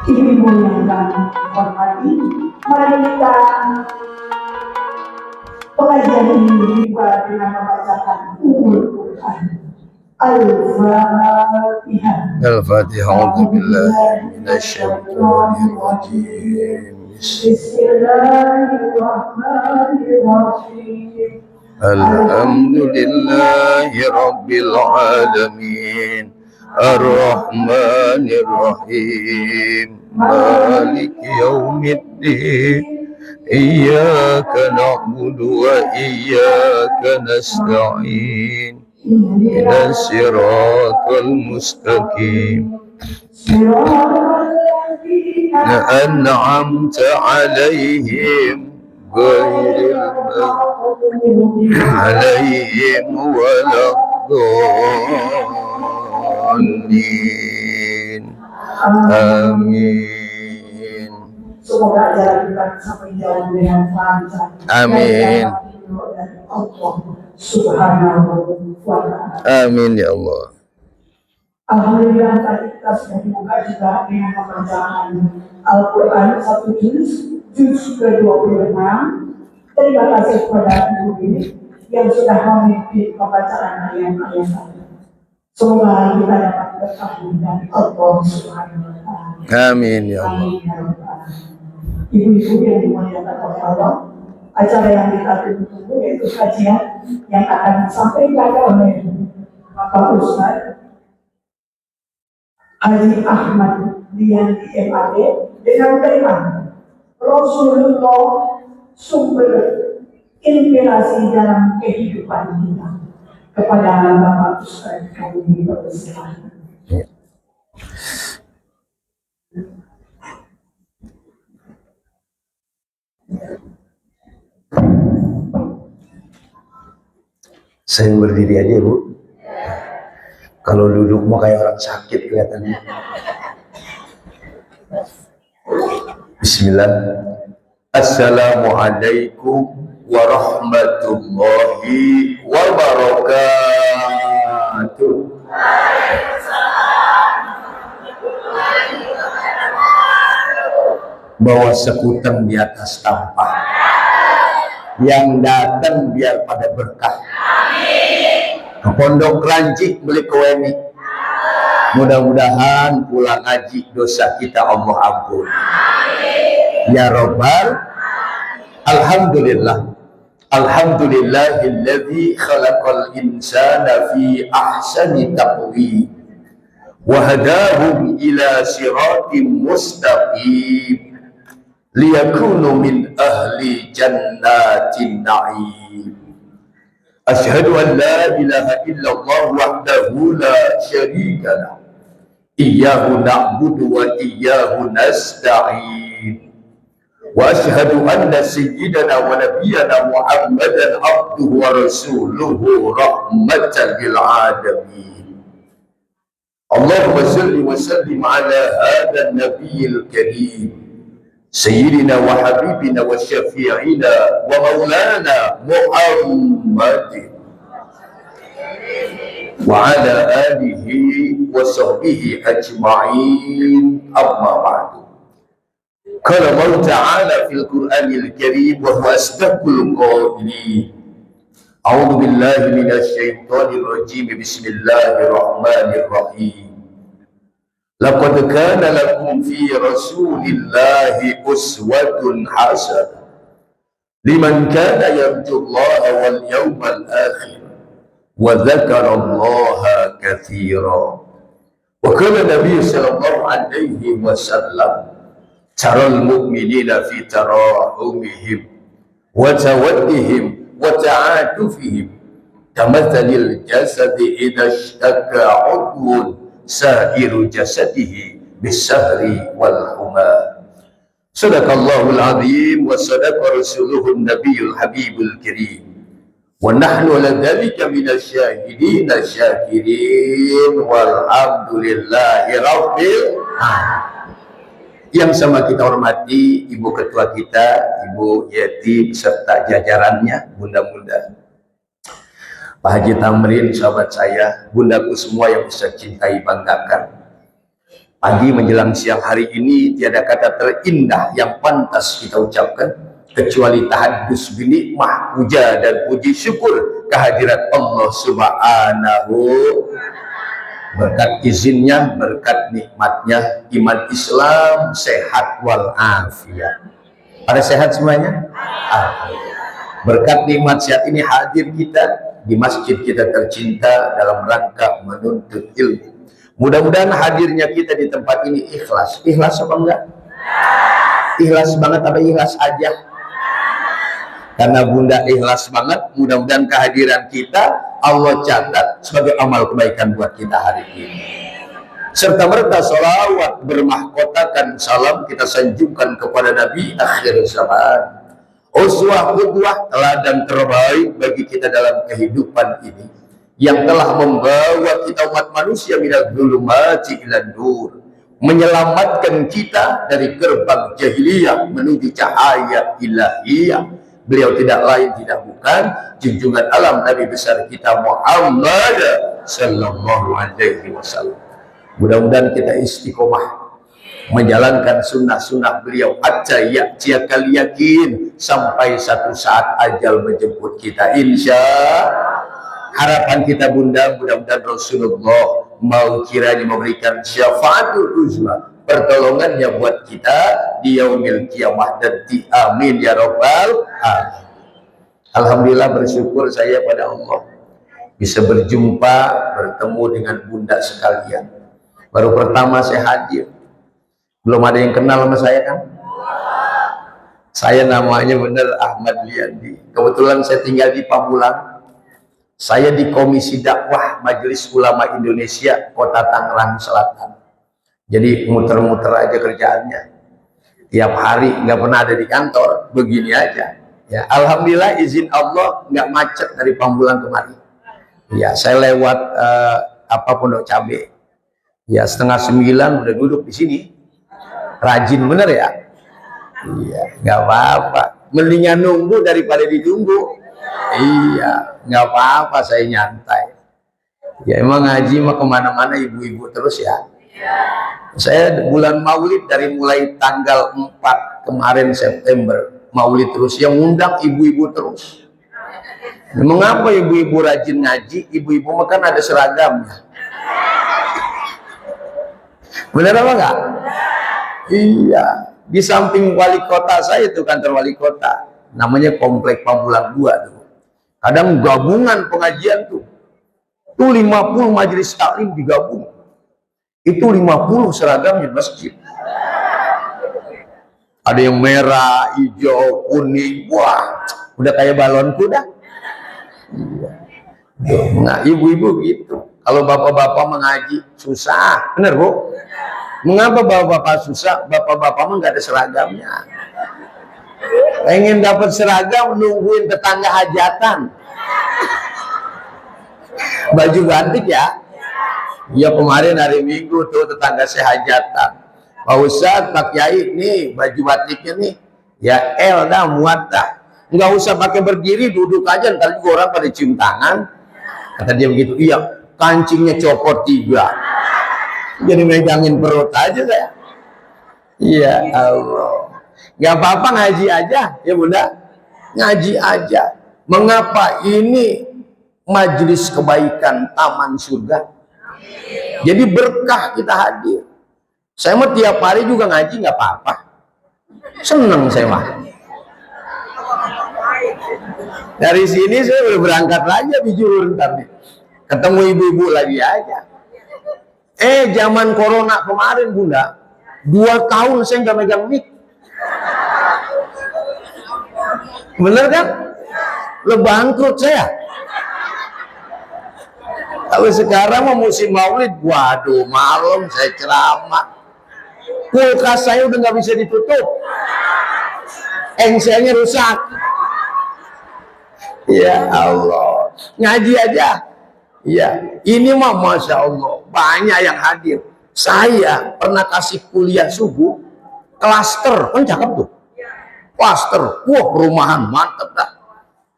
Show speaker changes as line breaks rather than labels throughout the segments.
Ibu yang kami hormati, mari kita pengajian ini dibuka dengan membacakan Quran. Al-Fatihah.
Al-Fatihah. A'udzubillahi minasyaitonir rajim.
Bismillahirrahmanirrahim.
Alhamdulillahi rabbil alamin. Ar-Rahmanir Rahim. Maliki yaumiddin. Iyyaka na'budu wa iyyaka nasta'in. Ihdinas siratal mustaqim. An'amta 'alaihim ghairil maghdubi 'alaihim waladdallin. Amin.
Semoga jalan kita sampai jalan dengan lancar.
Amin.
Subhanahu wa ta'ala.
Amin ya Allah.
Alhamdulillah tadi kita sudah dibuka juga dengan pembacaan Al-Quran satu juz ke-26. Terima kasih kepada Ibu ini yang sudah memimpin pembacaan ayat-ayat tadi. Semoga kita dapat berkah dari Allah Subhanahu wa ta'ala.
Amin ya Allah.
Ibu-ibu yang dimuliakan oleh Allah, acara yang kita tunggu yaitu kajian yang akan disampaikan oleh Bapak Ustaz Haji Ahmad Dian MAD dengan tema Rasulullah sumber inspirasi dalam kehidupan kita. Kepada Bapak Ustaz kami dipersilakan.
Saya berdiri aja Bu. Kalau duduk mau kayak orang sakit kelihatannya. Bismillah. Assalamualaikum warahmatullahi wabarakatuh. Bawa sekuteng di atas tampah. Yang datang biar pada berkah. Ke Pondok Ranjik beli koweni. Mudah-mudahan pulang ngaji dosa kita Allah ampun. Ya Rabbal. Alhamdulillah. Alhamdulillahilladzi khalaqal insana fi ahsani taqwim wa hadahum ila siratim mustaqim liyakunu min ahli jannatin na'im. Asyhadu an la ilaha illallah wahdahu la syarika lah. Iyyahu na'budu wa iyyahu nasta'in. Wa asyhadu anna sayyidana wa nabiyyana Muhammadan abduhu wa rasuluhu rahmatan lil alamin. Allahumma salli wa sallim ala hadha an-nabiyil karim Sayyidina wa habibina wa syafi'ina wa maulana Muhammadin wa ala alihi wa sahbihi ajma'in, amma ba'du. Qala Allah ta'ala fil Qur'anil Karim wa huwa asdaqul qailin. A'udzu billahi minasy syaithanir rajim. Bismillahirrahmanirrahim. Laqad kana lakum fi Rasulillahi uswatun hasanah liman kana yarjullaha wal yawmal akhir wa dzakarallaha katsiran. Wa qala Nabi sallallahu alaihi wasallam taral mu'minina fi tarahumihim wa tawaddihim wa ta'atufihim kamathalil jasadi idza ishtaka 'udwun sa'iru jasadihi bisahri wal huma. Sadaqallahul azim wa sadaqa rasuluhun nabiyul habibul karim. Wa nahnu ala dhalika minasyahidin syakirin walhamdulillahi rabbil alamin. Yang sama kita hormati Ibu Ketua kita, Ibu Yeti beserta jajarannya, bunda-bunda, Pak Haji Tamrin, sahabat saya, bundaku semua yang bisa cintai banggakan. Pagi menjelang siang hari ini tiada kata terindah yang pantas kita ucapkan kecuali tahaddus binikmah, puja dan puji syukur kehadirat Allah Subhanahu. Berkat izinnya, berkat nikmatnya, iman Islam sehat walafiat. Pada sehat semuanya? Berkat nikmat sehat ini hadir kita di masjid kita tercinta dalam rangka menuntut ilmu. Mudah-mudahan hadirnya kita di tempat ini ikhlas. Ikhlas apa enggak? Ikhlas banget apa ikhlas aja? Karena Bunda ikhlas banget, mudah-mudahan kehadiran kita Allah catat sebagai amal kebaikan buat kita hari ini. Serta merta salawat bermahkotakan salam kita sanjungkan kepada Nabi akhir zaman, uswah qudwah, teladan terbaik bagi kita dalam kehidupan ini, yang telah membawa kita umat manusia minal dzulumati ilan nur, menyelamatkan kita dari gerbang jahiliyah menuju cahaya ilahiyah. Beliau tidak lain tidak bukan junjungan alam Nabi besar kita Muhammad sallallahu alaihi wasallam. Mudah-mudahan kita istiqomah menjalankan sunnah-sunnah beliau hatta ya'tiyakal yakin, sampai satu saat ajal menjemput kita insya. Harapan kita Bunda, mudah-mudahan Rasulullah mau kiranya memberikan syafaatul uzma, pertolongannya buat kita di yaumil kiamah nanti. Amin ya rabbal alamin. Alhamdulillah, bersyukur saya pada Allah bisa berjumpa, bertemu dengan Bunda sekalian. Baru pertama saya hadir, belum ada yang kenal sama saya kan? Saya namanya benar Ahmad Liandi. Kebetulan saya tinggal di Pamulang. Saya di Komisi Dakwah Majelis Ulama Indonesia Kota Tangerang Selatan. Jadi muter-muter aja kerjaannya. Tiap hari nggak pernah ada di kantor, begini aja. Ya, alhamdulillah izin Allah nggak macet dari Pamulang kemari. Ya, saya lewat Pondok Cabe. Ya, 8:30 udah duduk di sini. Rajin bener ya? Iya, nggak apa-apa. Mendingan nunggu daripada ditunggu. Iya, nggak apa-apa, saya nyantai. Ya emang ngaji mah kemana-mana ibu-ibu terus ya. Saya bulan Maulid dari mulai tanggal 4 kemarin September Maulid terus, yang undang ibu-ibu terus. Mengapa ibu-ibu rajin ngaji? Ibu-ibu mah kan ada seragamnya. Benar apa enggak? Iya, di samping wali kota saya itu kantor wali kota, namanya Komplek Pamulang 2 tuh. Kadang gabungan pengajian tuh. Itu 50 majelis taklim digabung. Itu 50 seragamnya masjid. Ada yang merah, hijau, kuning. Wah, udah kayak balon kuda. Nah, ibu-ibu gitu. Kalau bapak-bapak mengaji susah, bener Bu? Mengapa bapak-bapak susah? Bapak-bapak mah nggak ada seragamnya. Pengen dapat seragam, nungguin tetangga hajatan. Baju ganti ya. Ya kemarin hari Minggu tuh tetangga saya hajatan. Pak Ustadz, Pak Kiai nih baju batiknya nih. Ya el dah, muat dah. Nggak usah pakai berdiri, duduk aja. Ntar juga orang pada cium tangan. Kata dia begitu. Iya, kancingnya copot 3. Jadi megangin perut aja saya. Ya Allah. Gak apa-apa ngaji aja ya Bunda, ngaji aja. Mengapa? Ini majelis kebaikan taman surga, jadi berkah kita hadir. Saya mah tiap hari juga ngaji nggak apa-apa, seneng saya mah. Dari sini saya udah berangkat lagi di Jurur, ntar nih ketemu ibu-ibu lagi aja. Zaman corona kemarin Bunda, 2 tahun saya nggak megang mic. Bener kan? Lo bangkrut saya. Kalau sekarang mau musim Maulid, waduh malam saya ceramah. Kulkas saya udah nggak bisa ditutup. Engselnya rusak. Ya Allah, ngaji aja. Ya, ini mah Masya Allah banyak yang hadir. Saya pernah kasih kuliah subuh, klaster, kan cakep tuh. Klaster, wah perumahan mantep dah.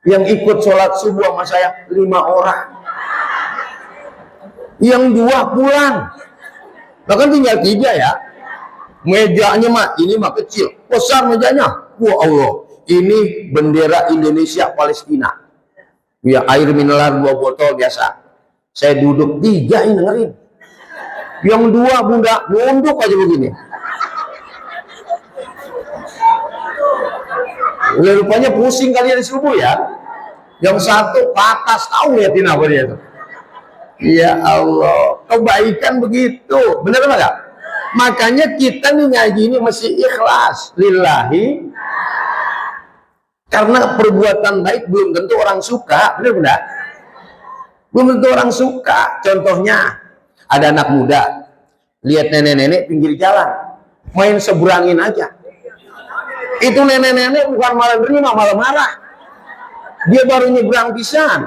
Yang ikut sholat subuh sama saya 5 orang. Yang 2 pulang. Bahkan tinggal 3 ya. Mejanya mah ini mah kecil, besar mejanya. Wah Allah, ini bendera Indonesia Palestina. Ya air mineral 2 botol biasa. Saya duduk 3 ini dengerin. Yang 2 bunda nunduk aja begini. Rupanya pusing kalian di subuh ya. Yang 1 patas, tahu liatin apa dia tuh. Ya Allah, kebaikan begitu. Benar enggak? Makanya kita nih ngaji ini mesti ikhlas lillahi. Karena perbuatan baik belum tentu orang suka, benar benar? Belum tentu orang suka. Contohnya, ada anak muda lihat nenek-nenek pinggir jalan, main seberangin aja. Itu nenek-nenek bukan malah nerima, malah marah. Dia baru nyebrang pisan.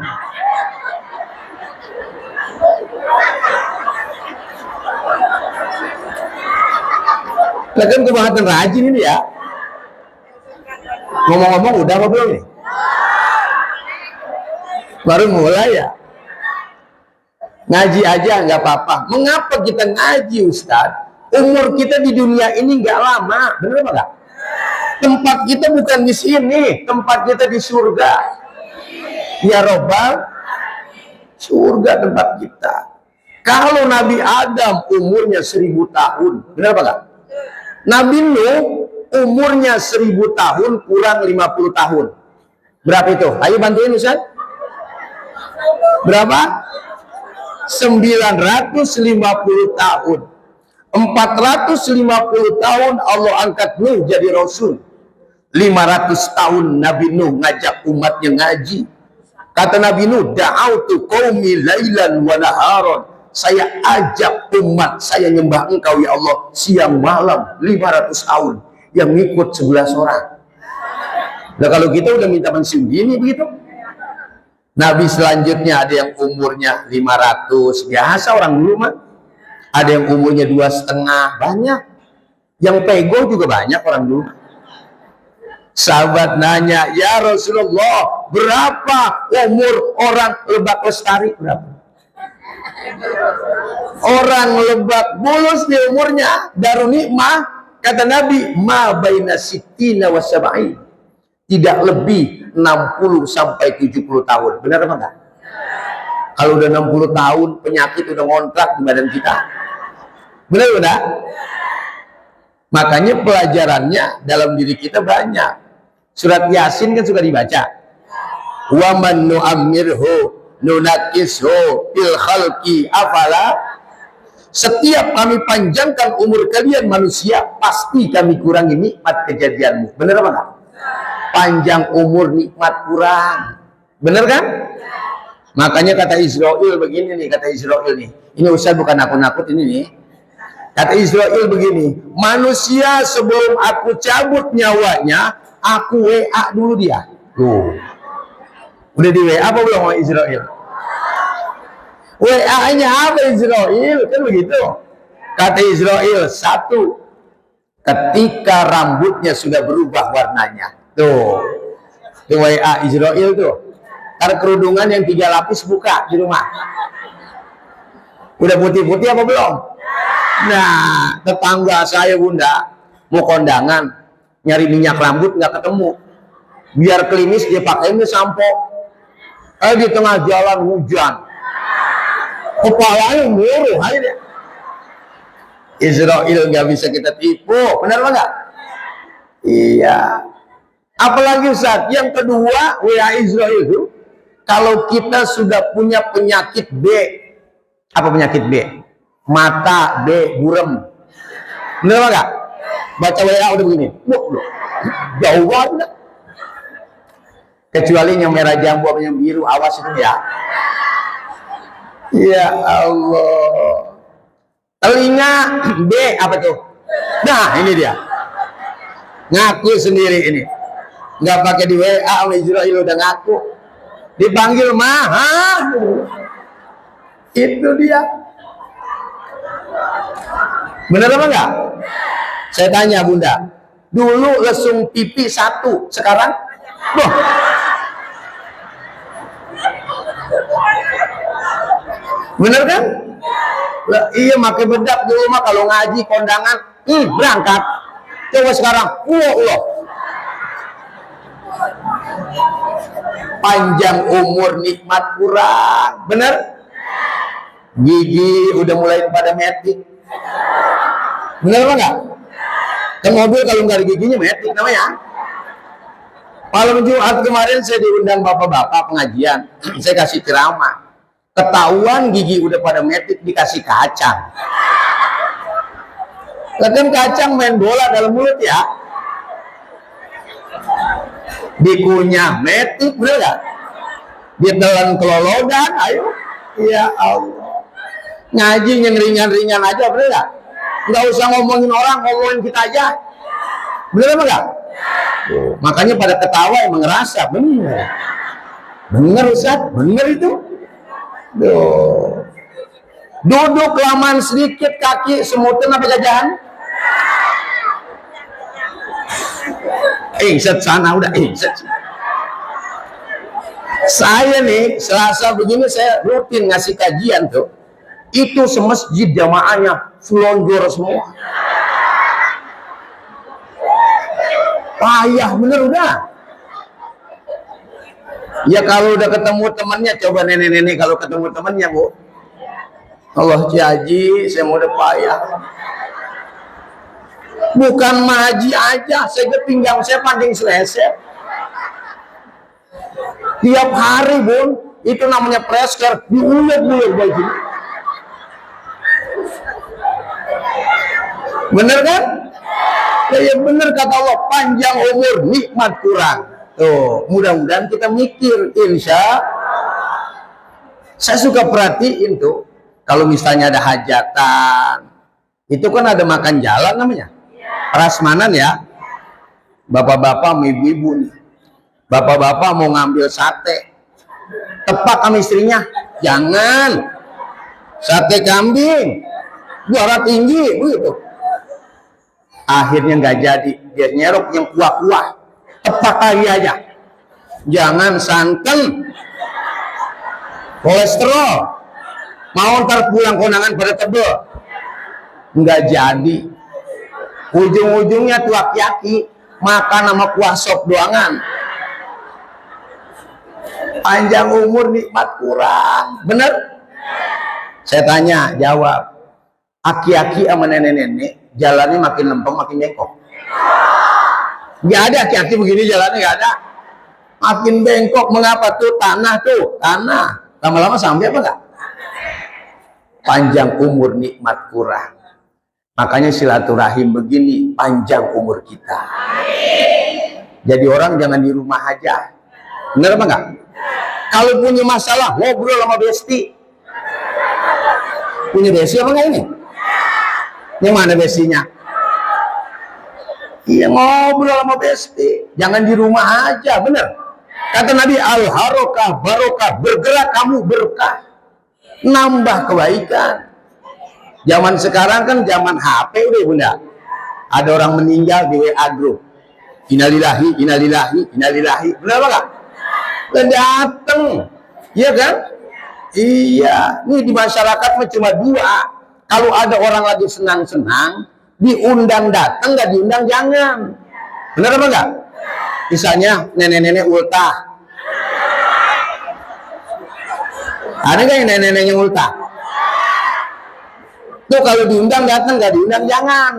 Nah kan kebangetan rajin ini ya. Ngomong-ngomong udah apa belum nih? Baru mulai ya. Ngaji aja nggak apa-apa. Mengapa kita ngaji Ustadz? Umur kita di dunia ini nggak lama, bener apa nggak? Tempat kita bukan di sini, tempat kita di surga. Ya Robbal, surga tempat kita. Kalau Nabi Adam umurnya 1000 tahun, bener apa nggak? Nabi Nuh umurnya 1000 tahun kurang 50 tahun. Berapa itu? Ayo bantuin Ustaz. Berapa? 950 tahun. 450 tahun Allah angkat Nuh jadi Rasul. 500 tahun Nabi Nuh ngajak umatnya ngaji. Kata Nabi Nuh, da'autu qaumi lailan wa naharon. Saya ajak umat saya nyembah engkau ya Allah siang malam 500 tahun. Yang ngikut 11 orang. Nah kalau kita udah minta pensiun gini begitu. Nabi selanjutnya ada yang umurnya 500, biasa orang dulu mah. Ada yang umurnya 2,5, banyak. Yang pego juga banyak orang dulu. Sahabat nanya, ya Rasulullah, berapa umur orang Lebak Lestari? Berapa? Orang Lebak Bulus di umurnya Darun Nikmah, kata Nabi, ma baina sittina wa sab'in. Tidak lebih 60 sampai 70 tahun. Benar apa enggak? Kalau udah 60 tahun, penyakit udah ngontrak di badan kita. Benar enggak? Makanya pelajarannya dalam diri kita banyak. Surat Yasin kan suka dibaca. Wa man nu'ammirhu nunakishu fil khalqi afala. Setiap kami panjangkan umur kalian manusia, pasti kami kurangi nikmat kejadianmu. Benar apa enggak? Panjang umur nikmat kurang. Benar kan? Makanya kata Israel begini nih, kata Israel nih. Ini Ustaz bukan nakut-nakut ini nih. Kata Israel begini, manusia sebelum aku cabut nyawanya, aku WA dulu dia. Tuh. Udah di WA apa belum sama Israel? WA-nya apa Israel? Kan begitu. Kata Israel, 1. Ketika rambutnya sudah berubah warnanya. Tuh. Itu WA Israel tuh. Karena kerudungan yang 3 lapis buka di rumah. Udah putih-putih apa belum? Nah, tetangga saya bunda mau kondangan, nyari minyak rambut nggak ketemu. Biar klinis dia pakainya sampo. Di tengah jalan hujan, kepalanya muruh aja dia. Israel nggak bisa kita tipu, benar nggak? Iya. Apalagi Ustaz, yang kedua WA Israel itu, kalau kita sudah punya penyakit B, apa penyakit B? Mata B, burem. Bener nggak? Baca WA udah begini. Jauh banget. Kecuali yang merah jambu apa yang biru, awas itu ya. Ya Allah. Telinga B apa tuh? Nah ini dia. Ngaku sendiri ini. Nggak pakai di WA oleh Israel udah ngaku. Dipanggil mah. Itu dia. Bener apa enggak? Saya tanya bunda, dulu lesung pipi 1, sekarang? Loh. Bener kan? Lah, iya pakai bedak di rumah kalau ngaji kondangan, berangkat. Coba sekarang, Allah. Panjang umur nikmat kurang, bener? Gigi udah mulai pada metik, bener apa enggak? Kan mobil kalau nggak ada giginya metik namanya. Malam Jumat kemarin saya diundang bapak-bapak pengajian, saya kasih ceramah. Ketahuan gigi udah pada metik dikasih kacang. Kadang kacang main bola dalam mulut ya. Dikunyah metik, bener gak? Ditelan kelolodan, ayo. Ya Allah. Ngaji yang ringan-ringan aja, bener gak? Nggak usah ngomongin orang, ngomongin kita aja. Bener apa gak? Makanya pada ketawa emang ngerasa, bener. Bener Ustaz, bener itu. Duduk kelamaan sedikit kaki semutan apa jajahan? Set sana udah set. Saya nih Selasa begini saya rutin ngasih kajian tuh. Itu semasjid jamaahnya selonjor semua. Payah bener udah. Ya kalau udah ketemu temannya, coba nenek-nenek kalau ketemu temannya, Bu. Allah Haji, saya mau udah payah. Bukan maji aja, saya pinggang saya panding seleset. Tiap hari, Bun, itu namanya presker, diulet-ulet baju. Bener kan? Ya bener kata Allah, panjang umur, nikmat kurang. Tuh, mudah-mudahan kita mikir, insya. Saya suka perhatiin tuh, kalau misalnya ada hajatan, itu kan ada makan jalan namanya, prasmanan ya. Bapak-bapak, ibu-ibu nih, bapak-bapak mau ngambil sate, tepak sama istrinya, jangan, sate kambing, juara tinggi, begitu. Akhirnya nggak jadi, dia nyerok yang kuah-kuah. Tepak lagi aja, jangan santan, kolesterol, mau ntar pulang kondangan pada tebel, nggak jadi. Ujung-ujungnya tuh aki-aki makan sama kuah sop doangan. Panjang umur nikmat kurang, bener? Saya tanya, jawab. Aki-aki sama nenek-nenek jalannya makin lempeng makin bengkok. Nggak ada aki-aki begini jalannya, nggak ada. Makin bengkok, mengapa tuh? Tanah. Lama-lama sampai apa enggak? Panjang umur nikmat kurang. Makanya silaturahim begini, panjang umur kita. Jadi orang jangan di rumah aja. Bener apa enggak? Kalau punya masalah, ngobrol sama besti. Punya besti apa enggak ini? Yang mana bestinya? Iya, ngobrol sama besti, jangan di rumah aja, bener. Kata Nabi, al-harokah barokah, bergerak kamu berkah, nambah kebaikan. Zaman sekarang kan zaman HP udah, Bunda. Ada orang meninggal di WA group, innalillahi, innalillahi, innalillahi, bener apa enggak? Dan dateng, iya kan? Iya, ini di masyarakat cuma dua. Kalau ada orang lagi senang-senang, diundang datang, nggak diundang jangan. Benar apa enggak? Misalnya nenek-nenek ultah, ada nggak yang nenek-nenek yang ultah? Tuh kalau diundang datang, nggak diundang jangan.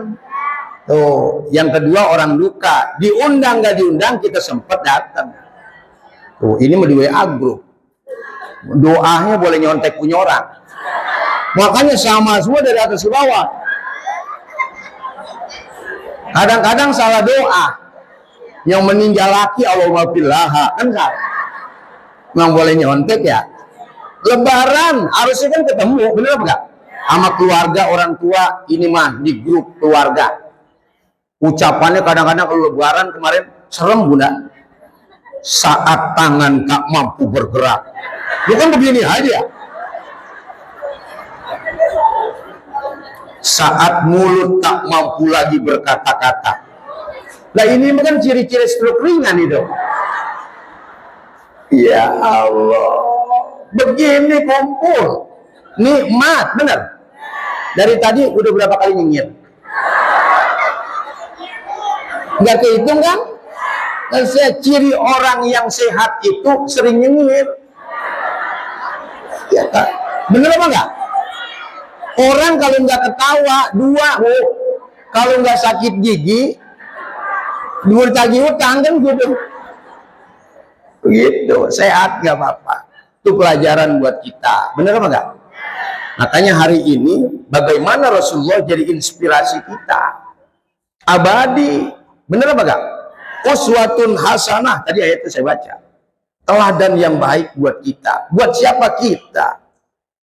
Tuh, yang kedua orang duka, diundang nggak diundang kita sempat datang. Tuh, ini mau di WA group, doanya boleh nyontek punya orang. Makanya sama semua dari atas ke bawah. Kadang-kadang salah doa. Yang meninggal laki Allahumma billaha, kan salah. Memang boleh nyontek ya. Lebaran harusnya kan ketemu, bener apa enggak? Sama keluarga orang tua, ini mah di grup keluarga. Ucapannya kadang-kadang kalau lebaran kemarin serem, Bunda. Saat tangan tak mampu bergerak. Ya kan begini aja. Saat mulut tak mampu lagi berkata-kata. Nah ini kan ciri-ciri stroke ringan itu. Ya Allah, begini kumpul nikmat, bener.
Dari tadi udah berapa kali nyengir? Nggak kehitung kan? Dan saya ciri orang yang sehat itu sering nyengir. Ya kan? Bener apa enggak? Orang kalau nggak ketawa, dua, Bu. Kalau nggak sakit gigi, dua tagih utang kan gitu. Begitu, sehat nggak apa-apa. Itu pelajaran buat kita. Bener apa enggak? Makanya hari ini, bagaimana Rasulullah jadi inspirasi kita. Abadi. Bener apa enggak? Uswatun hasanah. Tadi ayatnya saya baca. Teladan yang baik buat kita. Buat siapa kita?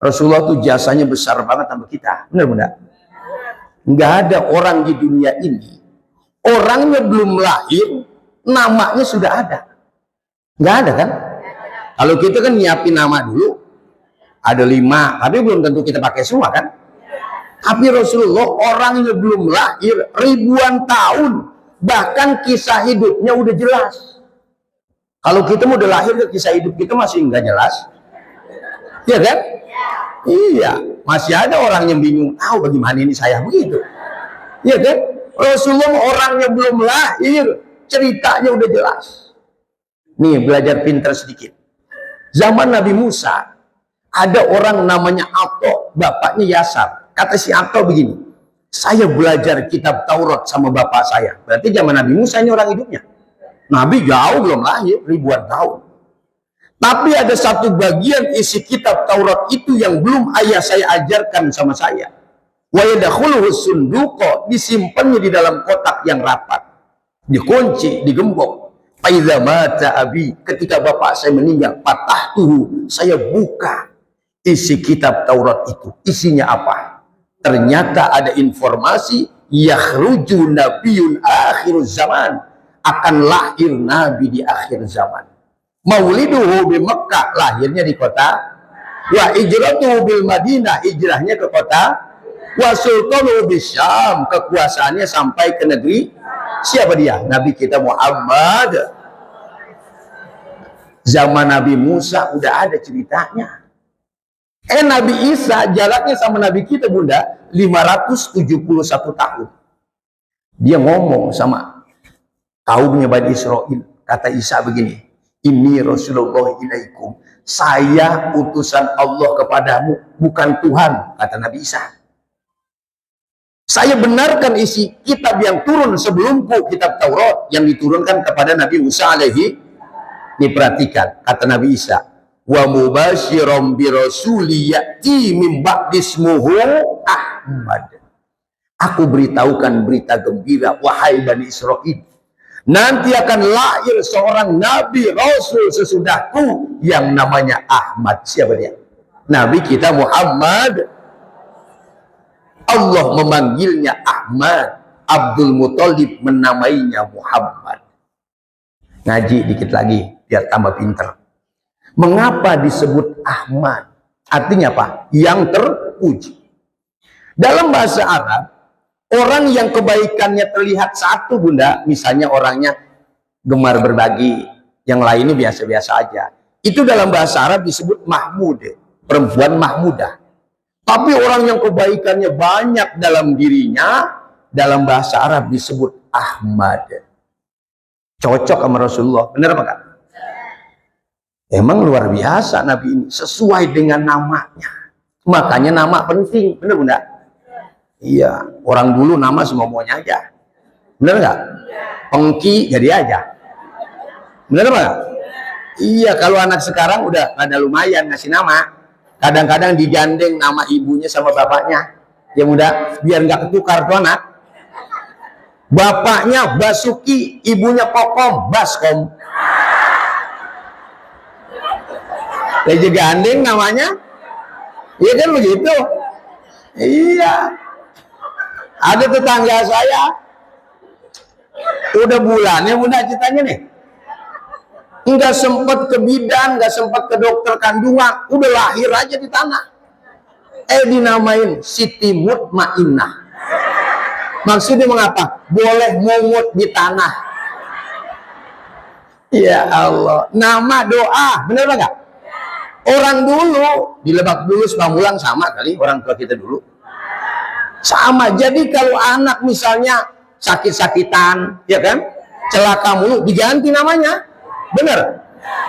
Rasulullah tuh jasanya besar banget sama kita. Bener benar? Nggak ada orang di dunia ini, orangnya belum lahir, namanya sudah ada. Nggak ada kan? Kalau kita kan nyiapin nama dulu, ada 5, tapi belum tentu kita pakai semua kan? Tapi Rasulullah orangnya belum lahir ribuan tahun, bahkan kisah hidupnya udah jelas. Kalau kita udah lahir, kisah hidup kita masih nggak jelas, ya kan? Iya, masih ada orang yang bingung, tahu bagaimana ini saya begitu, ya kan? Rasulullah orangnya belum lahir, ceritanya udah jelas. Nih belajar pintar sedikit. Zaman Nabi Musa ada orang namanya Ato, bapaknya Yasar. Kata si Ato begini, saya belajar kitab Taurat sama bapak saya. Berarti zaman Nabi Musa ini orang hidupnya. Nabi jauh belum lahir, ribuan tahun. Tapi ada satu bagian isi kitab Taurat itu yang belum ayah saya ajarkan sama saya. Wa yadkhuluhu sunduqa, disimpannya di dalam kotak yang rapat, dikunci, digembok. Fa idza mata abi, ketika bapak saya meninggal, fatahtuhu, saya buka isi kitab Taurat itu. Isinya apa? Ternyata ada informasi yakhruju nabiyyun akhir zaman, akan lahir nabi di akhir zaman. Mauliduhu di Mekah, lahirnya di kota. Wa ijratuhu bil Madinah, hijrahnya ke kota. Wa sultanuhu bisyam, kekuasaannya sampai ke negeri. Siapa dia? Nabi kita Muhammad. Zaman Nabi Musa udah ada ceritanya. Nabi Isa jaraknya sama Nabi kita Bunda 571 tahun. Dia ngomong sama kaumnya Bani Israel. Kata Isa begini, ini Rasulullah ilaikum, saya utusan Allah kepadamu, bukan Tuhan, kata Nabi Isa. Saya benarkan isi kitab yang turun sebelumku, kitab Taurat yang diturunkan kepada Nabi Musa alaihi. Diperhatikan, kata Nabi Isa, wa mubasyiram bi rasuli ya'ti min ba'di ismuhu Ahmad. Aku beritahukan berita gembira, wahai Bani Israel, nanti akan lahir seorang Nabi Rasul sesudahku yang namanya Ahmad. Siapa dia? Nabi kita Muhammad. Allah memanggilnya Ahmad. Abdul Muthalib menamainya Muhammad. Ngaji dikit lagi biar tambah pinter. Mengapa disebut Ahmad? Artinya apa? Yang terpuji. Dalam bahasa Arab, orang yang kebaikannya terlihat satu Bunda, misalnya orangnya gemar berbagi, yang lainnya biasa-biasa aja. Itu dalam bahasa Arab disebut Mahmud, perempuan Mahmudah. Tapi orang yang kebaikannya banyak dalam dirinya, dalam bahasa Arab disebut Ahmad. Cocok sama Rasulullah, benar apa enggak? Emang luar biasa Nabi ini, sesuai dengan namanya. Makanya nama penting, benar Bunda? Iya, orang dulu nama semua-muanya aja. Bener nggak? Pengki jadi aja. Bener nggak? Iya, kalau anak sekarang udah ada lumayan ngasih nama. Kadang-kadang digandeng nama ibunya sama bapaknya. Ya udah, biar nggak ketukar tuh anak. Bapaknya Basuki, ibunya Kokom, Baskom. Jadi gandeng namanya. Iya kan begitu? Iya. Ada tetangga saya, udah bulannya Bunda ceritanya nih, nggak sempat ke bidan, nggak sempat ke dokter kandungan, udah lahir aja di tanah. Dinamain Siti Mutmainnah. Maksudnya mengapa? Boleh mungut di tanah. Ya Allah, nama doa, bener nggak? Orang dulu di Lebak Bulus, Pamulang sama kali orang tua kita dulu. Sama. Jadi kalau anak misalnya sakit-sakitan, ya kan, celaka mulu, diganti namanya. Bener.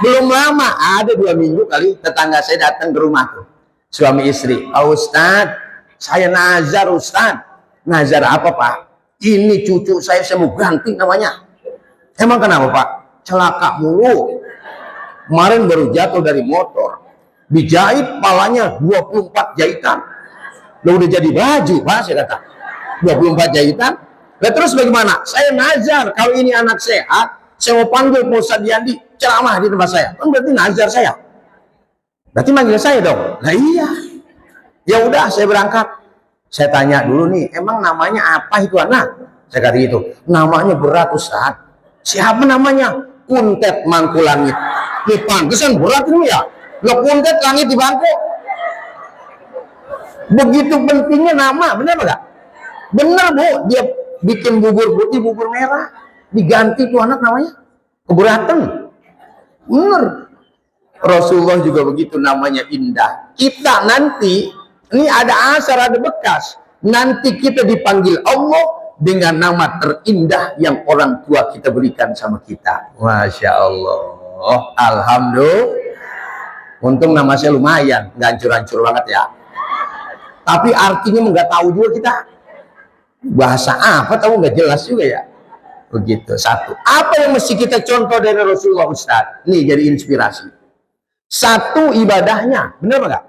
Belum lama, ada 2 minggu kali, tetangga saya datang ke rumahku, suami istri. "Oh, Ustadz, saya nazar Ustadz." "Nazar apa Pak?" "Ini cucu saya mau ganti namanya." "Emang kenapa Pak?" "Celaka mulu. Kemarin baru jatuh dari motor, dijahit palanya 24 jahitan. Lo udah jadi baju Pak," saya kata. 24 jahitan. "Lah terus bagaimana?" "Saya nazar kalau ini anak sehat, saya mau panggil Pak Ustadz Yandi ceramah di tempat saya." "Kan berarti nazar saya." "Berarti manggil saya dong." "Lah iya." "Ya udah, saya berangkat." Saya tanya dulu nih, "Emang namanya apa itu anak?" Saya kata gitu. "Namanya berat Ustadz." "Siapa namanya?" "Kuntet Mangku Langit." "Nih pantesan berat ini ya. Lo kuntet langit di bangku." Begitu pentingnya nama, benar nggak? Benar Bu, dia bikin bubur putih, bubur merah, diganti tuh anak namanya. Keberatan. Bener. Rasulullah juga begitu, namanya indah. Kita nanti, ini ada asar, ada bekas. Nanti kita dipanggil Allah dengan nama terindah yang orang tua kita berikan sama kita. Masya Allah. Alhamdulillah. Untung nama saya lumayan, nggak hancur-hancur banget ya. Tapi artinya nggak tahu juga kita. Bahasa apa tahu nggak jelas juga ya. Begitu. Satu. Apa yang mesti kita contoh dari Rasulullah Ustadz? Nih jadi inspirasi. Satu, ibadahnya. Benar nggak?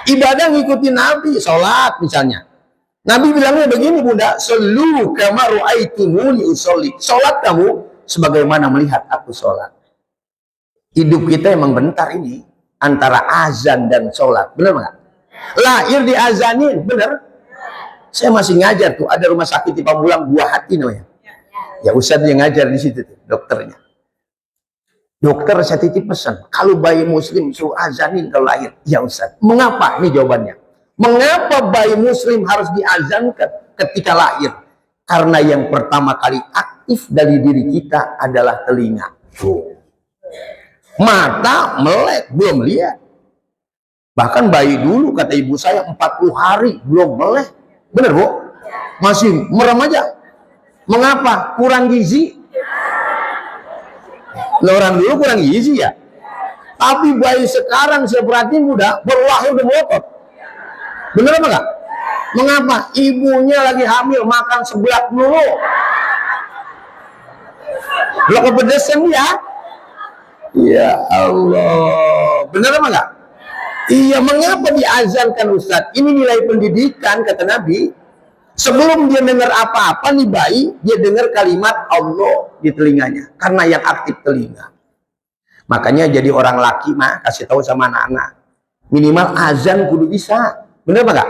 Ibadah ngikutin Nabi. Sholat misalnya. Nabi bilangnya begini Bunda. "Sallu kama ra'aitumuni usolli." Sholat kamu sebagaimana melihat aku sholat. Hidup kita emang bentar ini. Antara azan dan sholat. Benar nggak? Lahir diazanin. Benar? Saya masih ngajar tuh. Ada rumah sakit di Pamulang, Buah Hati namanya. Ya Ustadz yang ngajar di situ tuh, dokternya. "Dokter, saya titip pesan, kalau bayi muslim suruh azanin kalau lahir." "Ya Ustadz." "Mengapa?" Ini jawabannya. "Mengapa bayi muslim harus diazankan ketika lahir?" Karena yang pertama kali aktif dari diri kita adalah telinga. Mata melek, belum lihat. Bahkan bayi dulu, kata ibu saya, 40 hari belum melek. Bener Bu? Masih merem aja. Mengapa? Kurang gizi. Orang dulu kurang gizi ya. Tapi bayi sekarang saya perhatiin udah berlahir udah melotot. Bener apa enggak? Mengapa? Ibunya lagi hamil makan seblak mulu. Lo kepedesan ya? Ya Allah. Bener apa enggak? Iya, mengapa diazankan Ustadz? Ini nilai pendidikan kata Nabi. Sebelum dia dengar apa-apa nih bayi, dia dengar kalimat Allah di telinganya. Karena yang aktif telinga. Makanya jadi orang laki mah kasih tahu sama anak-anak. Minimal azan kudu bisa. Bener apa enggak?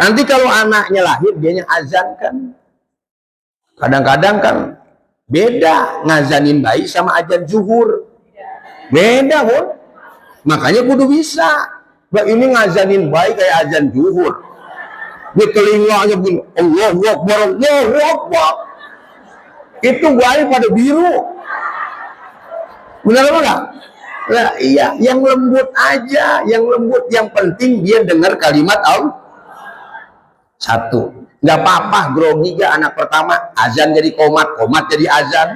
Nanti kalau anaknya lahir, dia yang azankan. Kadang-kadang kan beda ngazanin bayi sama azan zuhur. Beda pun. Makanya kudu bisa. Bah, ini ngazanin bayi kayak azan zuhur. Di telinganya begini, Allahu Akbar, Allahu Akbar. Itu bayi pada biru. Benar apa enggak? Nah, iya, yang lembut aja, yang lembut, yang penting dia dengar kalimat Allah. Satu, nggak apa-apa grogi gak anak pertama, azan jadi komat, komat jadi azan.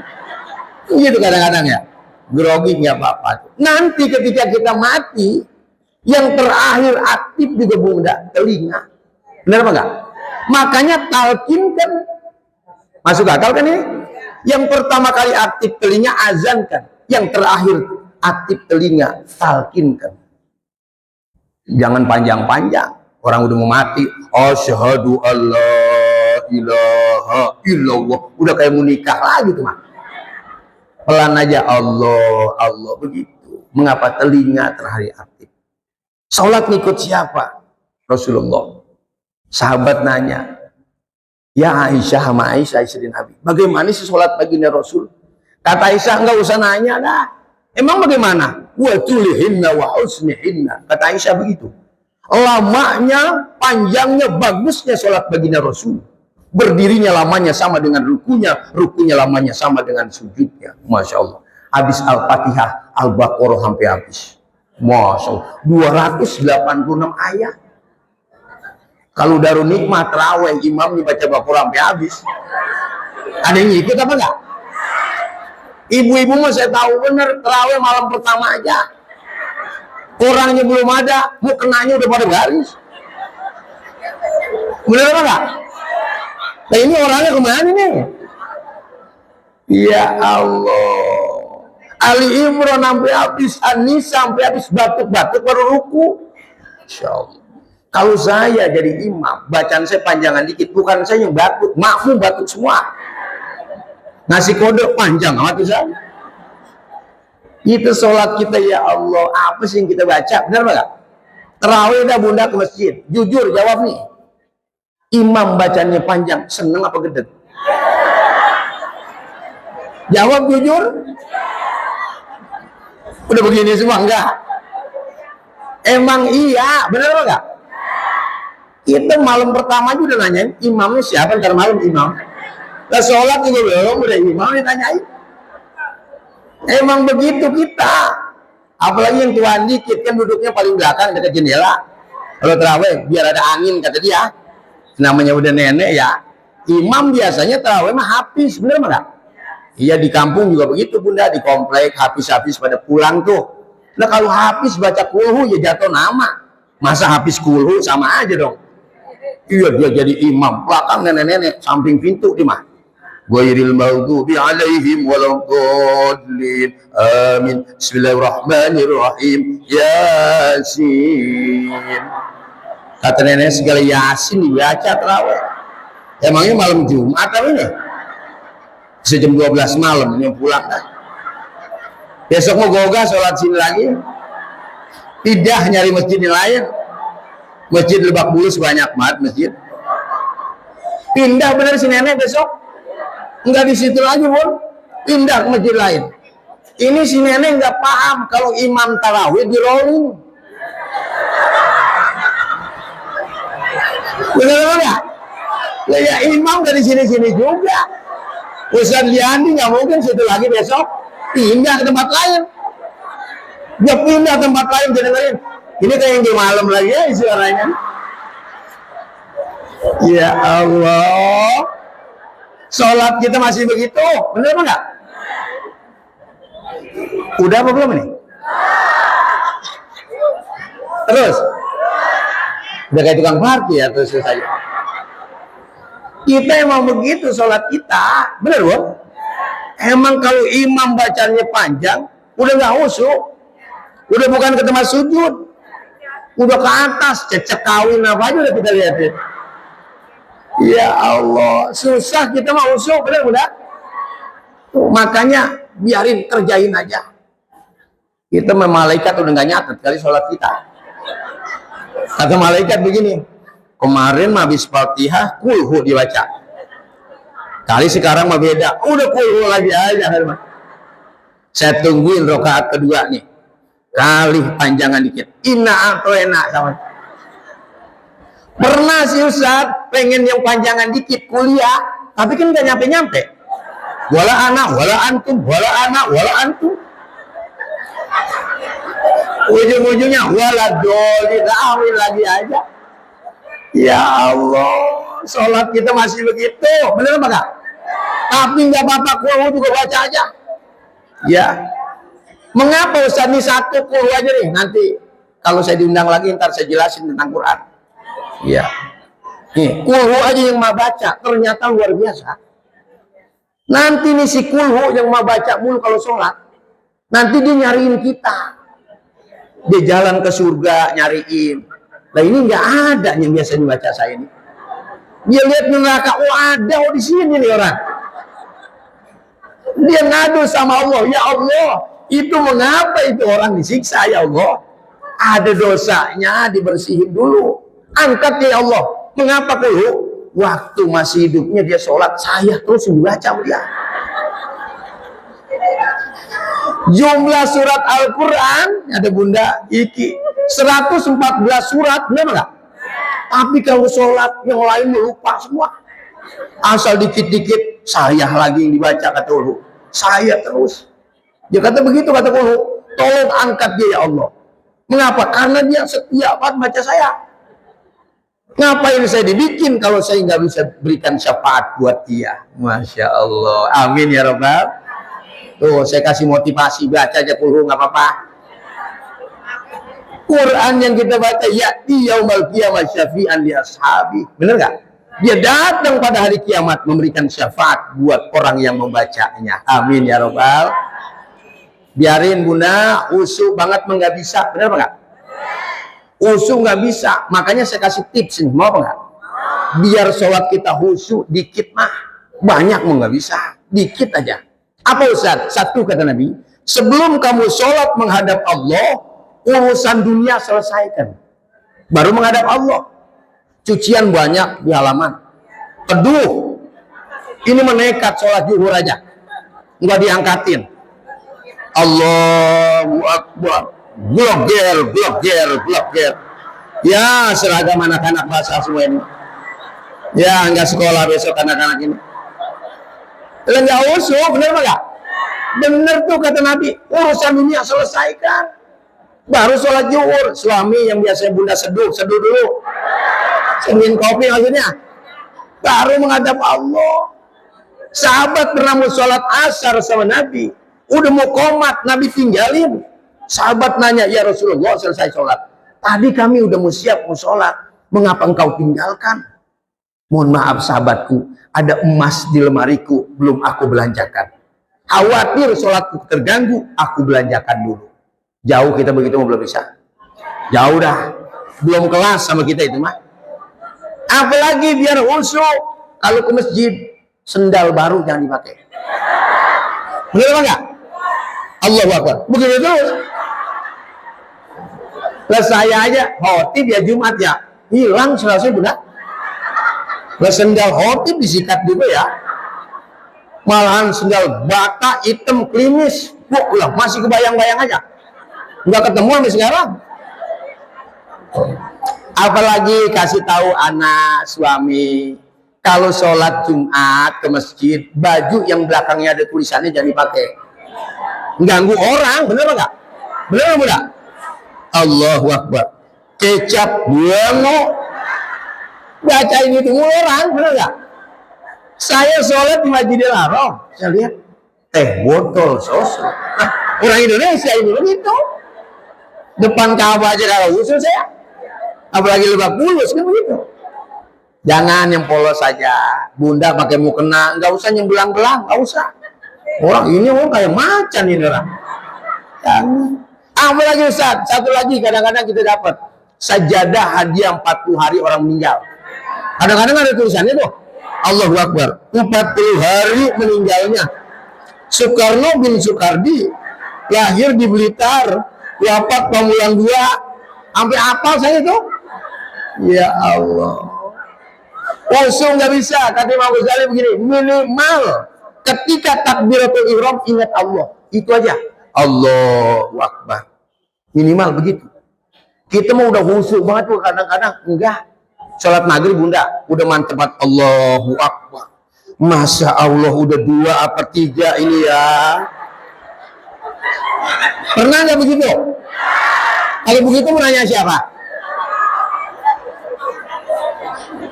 Gitu kadang-kadang ya. Grogi nggak apa-apa. Nanti ketika kita mati, yang terakhir aktif juga Bunda, telinga. Benar apa enggak? Makanya talkinkan. Masuk akal kan ini? Yang pertama kali aktif telinga azankan. Yang terakhir aktif telinga talkinkan. Jangan panjang-panjang. Orang udah mau mati. Asyhadu alla ilaha illallah. Udah kayak mau nikah lagi tuh mah. Pelan aja Allah, Allah begitu. Mengapa telinga terakhir aktif? Sholat ngikut siapa? Rasulullah. Sahabat nanya, "Ya Aisyah sama Aisyah istri Nabi, bagaimana sih sholat baginda Rasul?" Kata Aisyah, "Enggak usah nanya dah. Emang bagaimana?" "Wa tulihinna wa husnihinna." Kata Aisyah begitu. Lamanya, panjangnya, bagusnya sholat baginda Rasul. Berdirinya lamanya sama dengan rukunya, rukunya lamanya sama dengan sujudnya. Masya Allah. Habis Al-Fatihah, Al-Baqarah sampai habis. Masya Allah. 286 ayat. Kalau Darul Nikmah terawih imam dibaca Baqarah sampai habis. Ada yang ikut apa enggak? Ibu-ibu mah saya tahu bener terawih malam pertama aja. Orangnya belum ada, mau kenanya udah pada garis. Bener apa enggak? Nah ini orangnya kemana nih? Ya Allah. Ali Imran sampai habis, An-Nisa sampai habis, batuk-batuk baru ruku. Insya Allah. Kalau saya jadi imam, bacaan saya panjangan dikit, bukan saya yang batuk, makmum batuk semua. Ngasih kode panjang amat saya. Itu sholat kita ya Allah, apa sih yang kita baca? Benar nggak? Terawih dah bunda ke masjid, jujur jawab nih. Imam bacanya panjang, seneng apa gede? Jawab jujur. Udah begini semua enggak? Emang iya, benar apa enggak? Kita malam pertama juga udah nanyain imamnya siapa, ntar malam imam. Lah sholat juga belum, udah imam ditanyain. Emang begitu kita. Apalagi yang tuan dikit kan duduknya paling belakang dekat jendela. Kalau terawih biar ada angin kata dia. Namanya udah nenek ya. Imam biasanya terawih mah habis, bener mah enggak? Iya di kampung juga begitu bunda, di komplek habis-habis pada pulang tuh. Nah kalau habis baca kulhu ya jatuh nama. Masa habis kulhu sama aja dong. Iya dia jadi imam, belakang nenek-nenek, samping pintu di mah. Ghairil maghdubi alaihim waladdallin. Amin. Bismillahirrahmanirrahim. Yasin. Kata nenek segala Yasin dibaca terawih. Emangnya malam Jumat apa ini? Sejam 12 malam ini pulang kan. Besok mau goga sholat sini lagi. Tidak nyari masjid yang lain. Masjid Lebak Bulus banyak banget masjid. Pindah bener si nenek besok. Enggak di situ lagi pun. Pindah ke masjid lain. Ini si nenek nggak paham kalau imam tarawih di rolling. Bener nggak? Ya imam dari sini-sini juga. Ustaz Liandi nggak mungkin situ lagi besok, pindah ke tempat lain. Dia pindah ke tempat lain, jadi lain. Ini kayak yang di malam lagi ya suaranya. Ya Allah, sholat kita masih begitu, bener apa enggak? Udah apa belum ini? Terus, udah kayak tukang parkir ya terus saja. Kita emang begitu sholat kita, bener Bang? Emang kalau imam bacanya panjang, udah nggak khusyuk, udah bukan ke tempat sujud, udah ke atas, cecek kawin apa aja udah kita lihatin. Ya Allah, susah kita mau khusyuk, bener udah. Makanya biarin kerjain aja. Kita malaikat udah nggak nyatet kali sholat kita. Kata malaikat begini. Kemarin habis Fatihah kulhu dibaca. Kali sekarang mah beda. Udah kulhu lagi aja. Saya tungguin rakaat kedua nih. Kali panjangan dikit. Inna atau enak sama. Pernah sih Ustaz pengen yang panjangan dikit kuliah, tapi kan nggak nyampe-nyampe. Wala anak, wala antum, wala anak, wala antum. Ujung-ujungnya wala doli, awil lagi aja. Ya Allah, sholat kita masih begitu, bener apa enggak? Tapi nggak apa-apa, kulhu juga baca aja. Ya, mengapa Ustaz ini satu kulhu aja nih? Nanti kalau saya diundang lagi, ntar saya jelasin tentang Quran. Ya, nih kulhu aja yang mau baca, ternyata luar biasa. Nanti nih si kulhu yang mau baca mulu kalau sholat, nanti dia nyariin kita. Dia jalan ke surga nyariin. Nah ini nggak ada yang biasa dibaca saya ini. Dia lihat neraka, oh ada, oh di sini nih orang. Dia ngadu sama Allah, ya Allah, itu mengapa itu orang disiksa ya Allah? Ada dosanya, dibersihin dulu. Angkat ya Allah. Mengapa kulhu? Waktu masih hidupnya dia sholat, saya terus dibaca sama dia. Jumlah surat Al-Quran, ada bunda Iki, 114 surat, benar nggak? Tapi kalau sholat yang lain lupa semua. Asal dikit-dikit, saya lagi yang dibaca kata kulhu. Saya terus. Dia kata begitu kata kulhu. Tolong angkat dia ya Allah. Mengapa? Karena dia setia banget baca saya. Ngapain saya dibikin kalau saya nggak bisa berikan syafaat buat dia? Masya Allah. Amin ya Rabbal. Tuh, saya kasih motivasi, baca aja kulhu, nggak apa-apa. Quran yang kita baca, ya'ti yaumal qiyamah syafi'an li ashabi. Bener nggak? Dia datang pada hari kiamat memberikan syafaat buat orang yang membacanya. Amin ya Rabbal. Biarin bunda, usuh banget nggak bisa. Bener apa nggak? Khusyuk nggak bisa, makanya saya kasih tips nih, mau apa nggak? Biar sholat kita khusyuk dikit mah, banyak mau nggak bisa, dikit aja. Apa Ustaz? Satu kata Nabi, sebelum kamu sholat menghadap Allah, urusan dunia selesaikan, baru menghadap Allah. Cucian banyak di halaman, teduh, ini menekat sholat zuhur aja, nggak diangkatin. Allahu Akbar. Blogger. Ya, seragam anak-anak basah semua ini. Ya, nggak sekolah besok anak-anak ini. Nggak usuh, bener nggak? Bener tuh kata Nabi, urusan dunia selesaikan. Baru sholat zuhur. Suami yang biasanya bunda seduh dulu. Seduhin kopi maksudnya. Baru menghadap Allah. Sahabat pernah mau sholat asar sama Nabi. Udah mau qomat, Nabi tinggalin. Sahabat nanya, ya Rasulullah, selesai sholat. Tadi kami udah mau siap mau sholat. Mengapa engkau tinggalkan? Mohon maaf sahabatku, ada emas di lemariku, belum aku belanjakan. Khawatir sholatku terganggu, aku belanjakan dulu. Jauh kita begitu belum bisa. Jauh dah. Belum kelas sama kita itu mah. Apalagi biar khusyuk. Kalau ke masjid, sendal baru jangan dipakai. Benar apa enggak? Allahu Akbar. Begitu terus. Lah saya aja khotib ya Jumat ya, hilang selesai benar. Lah sendal khotib disikat juga ya. Malahan sendal bata hitam klimis. Lah masih kebayang-bayang aja. Enggak ketemu sampai sekarang. Apalagi kasih tahu anak suami, kalau sholat Jumat ke masjid, baju yang belakangnya ada tulisannya jangan dipakai. Ganggu orang, bener enggak? Bener enggak? Allahu Akbar. Kecap buango. Baca ini tunggu orang, bener enggak? Saya sholat di Masjidil Haram, saya lihat teh botol sos. Nah, orang Indonesia ini begitu. Depan Ka'bah aja kalau usul saya. Apalagi Lebak Bulus kan begitu. Jangan yang polos saja. Bunda pakai mukena, nggak usah nyembelang-belang, nggak usah. Orang ini orang kayak macan ini orang. Apalagi Ustaz, satu lagi kadang-kadang kita dapat sajadah hadiah 40 hari orang meninggal. Kadang-kadang ada tulisannya tuh, Allahu Akbar, 40 hari meninggalnya Soekarno bin Soekardi, lahir di Blitar, wafat Pamulang 2, sampai apal saya tuh. Ya Allah. Langsung nggak bisa, kata Imam Ghazali begini, minimal ketika takbiratul ihram ingat Allah, itu aja. Allahu Akbar. Minimal begitu. Kita mau udah khusyuk banget tuh kadang-kadang enggak. Salat maghrib bunda udah mantep banget, Allahu Akbar. Masya Allah udah 2 apa 3 ini ya. Pernah nggak begitu? Kalau begitu mau nanya siapa?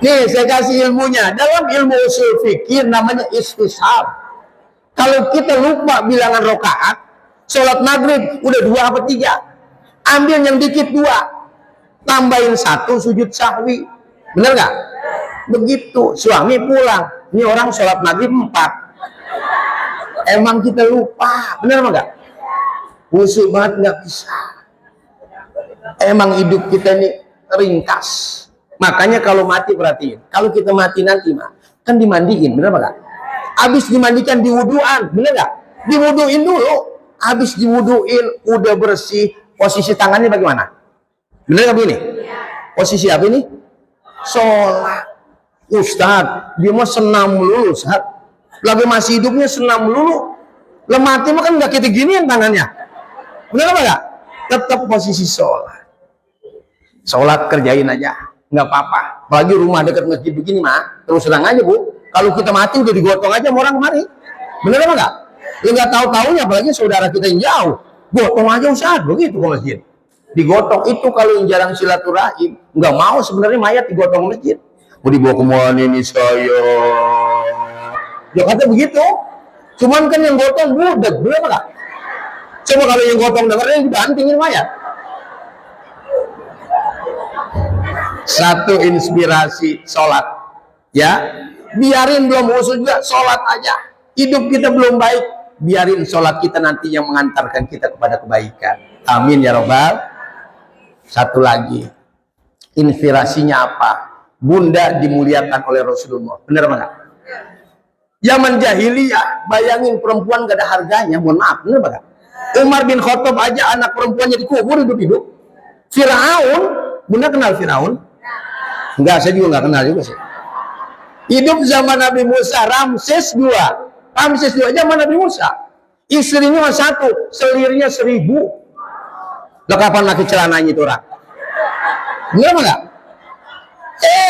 Nih saya kasih ilmunya. Dalam ilmu usul fikih namanya istishab. Kalau kita lupa bilangan rokaat, sholat maghrib udah 2 apa 3, ambil yang dikit 2, tambahin 1 sujud sahwi. Bener nggak? Begitu. Suami pulang, ini orang sholat maghrib 4. Emang kita lupa, bener nggak? Usul banget nggak bisa. Emang hidup kita ini ringkas. Makanya kalau mati perhatiin, kalau kita mati nanti mah kan dimandiin, bener nggak? Habis dimandikan diwuduan, bener nggak? Diwuduin dulu. Habis diwuduin udah bersih, posisi tangannya bagaimana? Bener nggak begini? Posisi apa ini? Sholat. Ustadz, dia mau senam melulu, Ustadz. Lagi masih hidupnya senam melulu. Lah mati mah kan nggak kita giniin tangannya. Bener apa nggak? Tetap posisi sholat. Sholat kerjain aja, nggak apa-apa. Apalagi rumah dekat masjid begini mah, terus terang aja bu. Kalau kita mati udah digotong aja sama orang kemari. Bener apa nggak? Ya nggak tahu-taunya, apalagi saudara kita yang jauh. Gotong aja Ustaz, begitu ke masjid. digotong. Itu kalau yang jarang silaturahim, nggak mau sebenarnya mayat digotong masjid. Mau dibawa kemana ini saya? Ya kata begitu. Cuman kan yang gotong budak, berapa kak? Coba kalau yang gotong dengerin dibantingin mayat. Satu inspirasi sholat, ya. Biarin belum usul juga sholat aja. Hidup kita belum baik, biarin sholat kita nanti yang mengantarkan kita kepada kebaikan. Amin ya robbal. Satu lagi, inspirasinya apa? Bunda dimuliakan oleh Rasulullah. Benar nggak? Zaman jahiliyah, bayangin perempuan gak ada harganya. Mohon maaf, benar nggak? Umar bin Khattab aja anak perempuannya dikubur hidup-hidup. Firaun, Bunda kenal Firaun? Enggak, saya juga nggak kenal juga sih. Hidup zaman Nabi Musa, Ramses II. Ramses II zaman Nabi Musa. Istrinya 1, selirnya 1000. Lah kapan laki celananya itu orang? Benar nggak?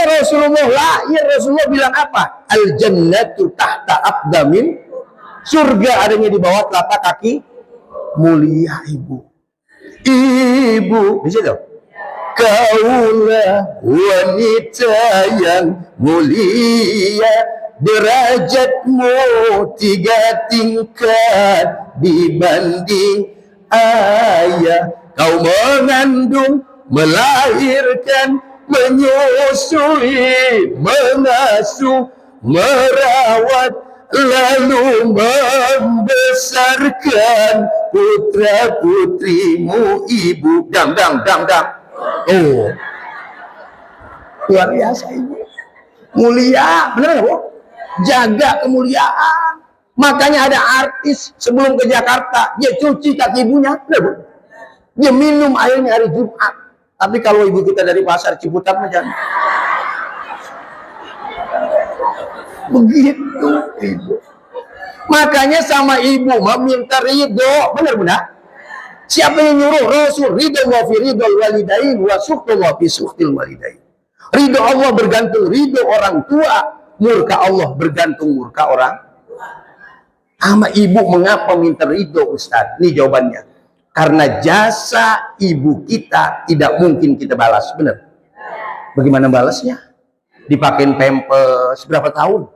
Rasulullah lahir, Rasulullah bilang apa? Al jannatu tahta aqdamin. Surga adanya di bawah telapak kaki mulia ibu. Ibu, di situ. Kaulah wanita yang mulia, derajatmu 3 tingkat dibanding ayah. Kau mengandung, melahirkan, menyusui, mengasuh, merawat, lalu membesarkan putra putrimu ibu. Dang. Oh, luar biasa ibu. Mulia, benar nggak bu? Jaga kemuliaan. Makanya ada artis sebelum ke Jakarta, dia cuci kaki ibunya, benar bu? Dia minum airnya hari Jumat. Tapi kalau ibu kita dari pasar Ciputat macam begitu ibu. Makanya sama ibu meminta ridho, benar bunda? Siapa yang nyuruh? Rasul. Ridho wa fi ridho walidain wa sukhtu wa fi sukhtil walidain. Ridho Allah bergantung ridho orang tua, murka Allah bergantung murka orang. Sama ibu mengapa minta ridho Ustaz? Ini jawabannya. Karena jasa ibu kita tidak mungkin kita balas, benar? Bagaimana balasnya? Dipakein pampers berapa tahun?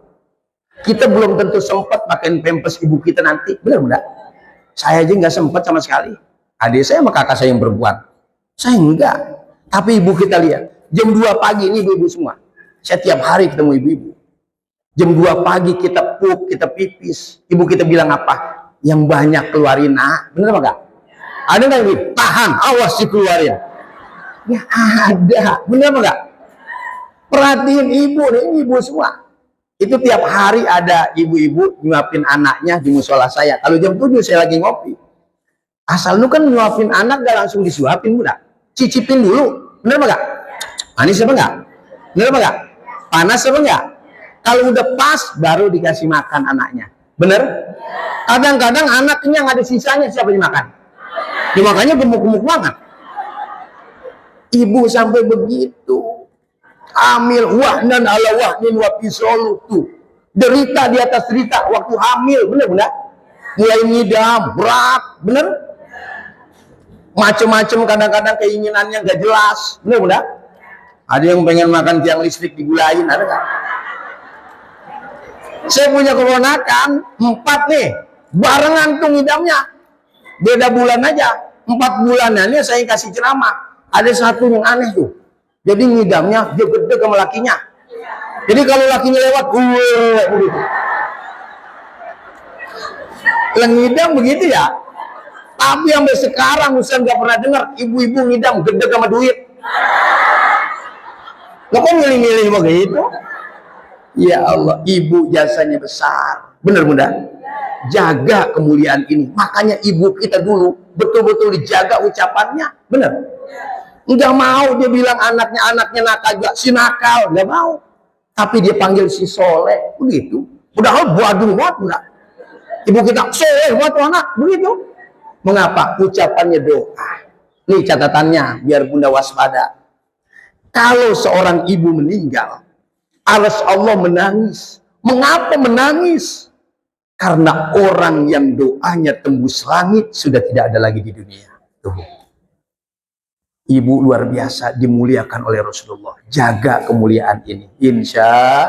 Kita belum tentu sempat pakein pampers ibu kita nanti, benar bunda? Saya aja nggak sempat sama sekali. Adik saya sama kakak saya yang perempuan, saya enggak. Tapi ibu kita lihat, jam 2 pagi ini ibu-ibu semua. Saya tiap hari ketemu ibu-ibu. Jam 2 pagi kita pup, kita pipis. Ibu kita bilang apa? Yang banyak keluarin, benar apa enggak? Ada nggak ibu? Tahan, awas dikeluarin. Ya ada, benar apa enggak? Perhatiin ibu, ini ibu semua. Itu tiap hari ada ibu-ibu nyuapin anaknya di musola saya. Kalau jam 7 saya lagi ngopi. Asal lu kan nyuapin anak gak langsung disuapin bunda. Cicipin dulu, bener apa enggak? Manis apa enggak? Bener apa enggak? Panas apa enggak? Kalau udah pas baru dikasih makan anaknya. Bener? Kadang-kadang anaknya nggak ada sisanya, siapa yang makan? Dimakannya gemuk-gemuk banget. Ibu sampai begitu. Hamil wahnan ala wahnin wa fisolu tuh. Derita di atas derita waktu hamil, bener bunda? Mulai ngidam, berat, bener? Macem-macem kadang-kadang keinginannya nggak jelas, bener bunda? Ada yang pengen makan tiang listrik digulain, ada nggak? Saya punya keponakan 4 nih, barengan tuh ngidamnya. Beda bulan aja, 4 bulanannya saya kasih ceramah. Ada satu yang aneh tuh. Jadi ngidamnya dia gede sama lakinya. Jadi kalau lakinya lewat, begitu. Ngidam begitu ya. Tapi sampai sekarang Ustaz nggak pernah dengar ibu-ibu ngidam gede sama duit. Lo kok milih-milih begitu? Ya Allah, ibu jasanya besar. Bener bunda? Jaga kemuliaan ini. Makanya ibu kita dulu betul-betul dijaga ucapannya. Bener? Nggak mau dia bilang anaknya nakal juga, si nakal, nggak mau. Tapi dia panggil si soleh, begitu. Padahal bodoh banget, enggak. Ibu kita soleh buat anak, begitu. Mengapa? Ucapannya doa. Nih catatannya, biar bunda waspada. Kalau seorang ibu meninggal, aras Allah menangis. Mengapa menangis? Karena orang yang doanya tembus langit sudah tidak ada lagi di dunia. Tuh. Ibu luar biasa dimuliakan oleh Rasulullah. Jaga kemuliaan ini. Insya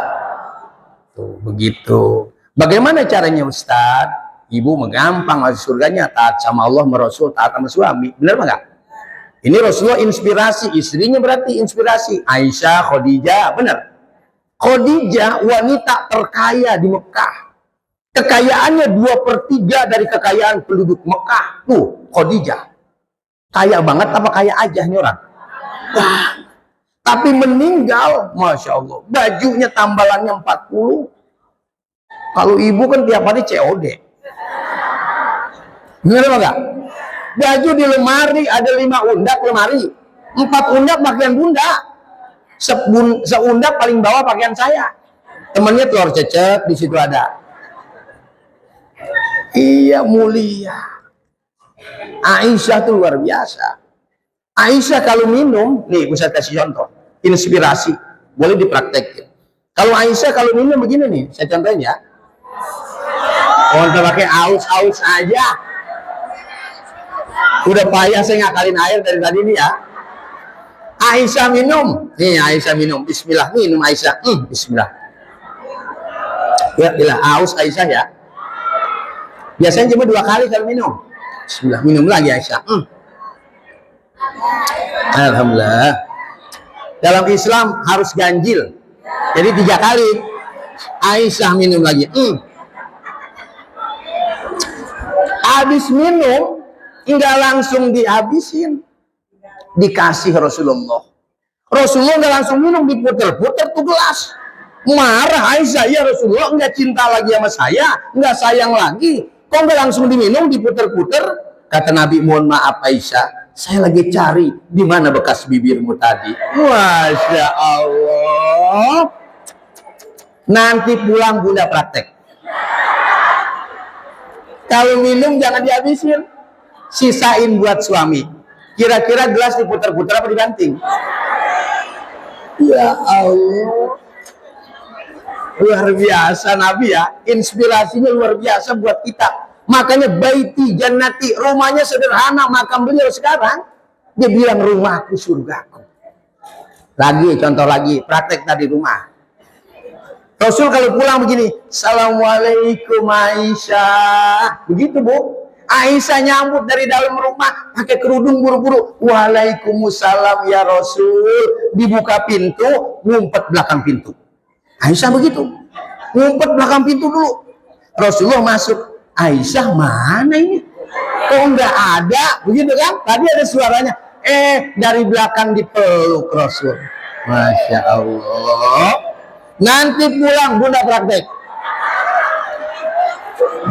tuh, begitu. Bagaimana caranya Ustaz? Ibu menggampang masuk surganya taat sama Allah, Rasul, taat sama suami. Benar enggak? Ini Rasulullah inspirasi, istrinya berarti inspirasi. Aisyah, Khadijah, benar. Khadijah wanita terkaya di Mekah. Kekayaannya 2/3 dari kekayaan penduduk Mekah. Tuh, Khadijah. Kaya banget apa kaya aja nih orang? Wah, tapi meninggal, Masya Allah, bajunya tambalannya 40. Kalau ibu kan tiap hari COD. Bener apa enggak? Baju di lemari, ada 5 undak lemari. 4 undak pakaian bunda. Seundak paling bawah pakaian saya. Temennya telur cecek, di situ ada. Iya, mulia. Aisyah itu luar biasa. Aisyah kalau minum, nih bisa kasih contoh, inspirasi, boleh dipraktekin. Kalau Aisyah kalau minum begini nih, saya contohin ya. Untuk pakai aus aja. Udah payah saya ngakalin air dari tadi nih ya. Aisyah minum, nih Aisyah minum, Bismillah, minum Aisyah, Bismillah. Ya, aus Aisyah ya. Biasanya cuma 2 kali kalau minum. Bismillah, minum lagi Aisyah. Alhamdulillah. Dalam Islam harus ganjil. Jadi 3 kali. Aisyah minum lagi. Habis minum, enggak langsung dihabisin. Dikasih Rasulullah. Rasulullah enggak langsung minum, diputer-puter tuh gelas. Marah Aisyah, ya Rasulullah enggak cinta lagi sama saya, enggak sayang lagi. Kok nggak langsung diminum, diputer-puter? Kata Nabi, mohon maaf Aisyah, saya lagi cari di mana bekas bibirmu tadi. Masya Allah. Nanti pulang bunda praktek. Kalau minum jangan dihabisin, sisain buat suami. Kira-kira gelas diputer-puter apa dibanting? Ya Allah. Luar biasa Nabi ya, inspirasinya luar biasa buat kita. Makanya baiti jannati, rumahnya sederhana, makam beliau sekarang dia bilang rumahku surgaku. Lagi contoh lagi, praktek tadi rumah. Rasul kalau pulang begini, Assalamualaikum Aisyah, begitu Bu. Aisyah nyambut dari dalam rumah pakai kerudung buru-buru, Waalaikumsalam ya Rasul. Dibuka pintu, ngumpet belakang pintu. Aisyah begitu, ngumpet belakang pintu dulu. Rasulullah masuk, Aisyah mana ini? Kok nggak ada? Begitu kan? Tadi ada suaranya. Dari belakang dipeluk Rasul. Masya Allah. Nanti pulang bunda praktek.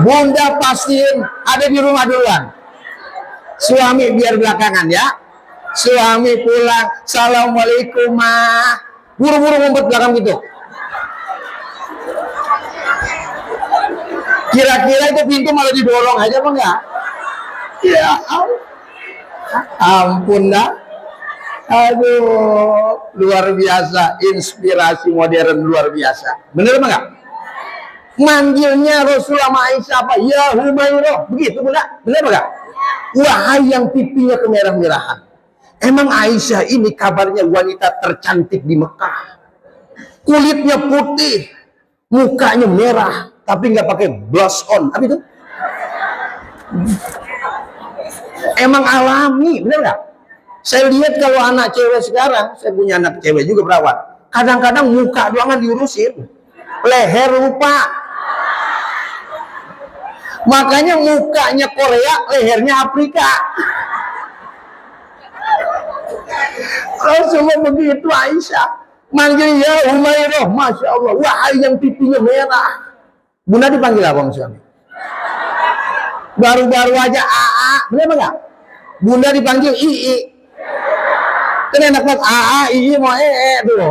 Bunda pastiin ada di rumah duluan. Suami biar belakangan ya. Suami pulang, Assalamualaikum ma. Buru-buru ngumpet belakang pintu. Kira-kira itu pintu malah didorong aja apa enggak? Ya ampun dah. Aduh, luar biasa, inspirasi modern luar biasa. Bener apa enggak? Manggilnya Rasulullah sama Aisyah apa? Ya Humairah, begitu bunda. Bener apa enggak? Wahai yang pipinya kemerah-merahan. Emang Aisyah ini kabarnya wanita tercantik di Mekah. Kulitnya putih, mukanya merah, tapi nggak pakai blush on. Apa itu? Emang alami, bener nggak? Saya lihat kalau anak cewek sekarang, saya punya anak cewek juga perawat. Kadang-kadang muka doang diurusin, leher lupa. Makanya mukanya Korea, lehernya Afrika. Rasulullah begitu Aisyah. Manggil ya Humairah, Masya Allah. Wahai yang pipinya merah. Bunda dipanggil apa suami? Baru-baru aja AA, bener enggak? Bunda dipanggil II. Kan enak banget AA, II mau dulu.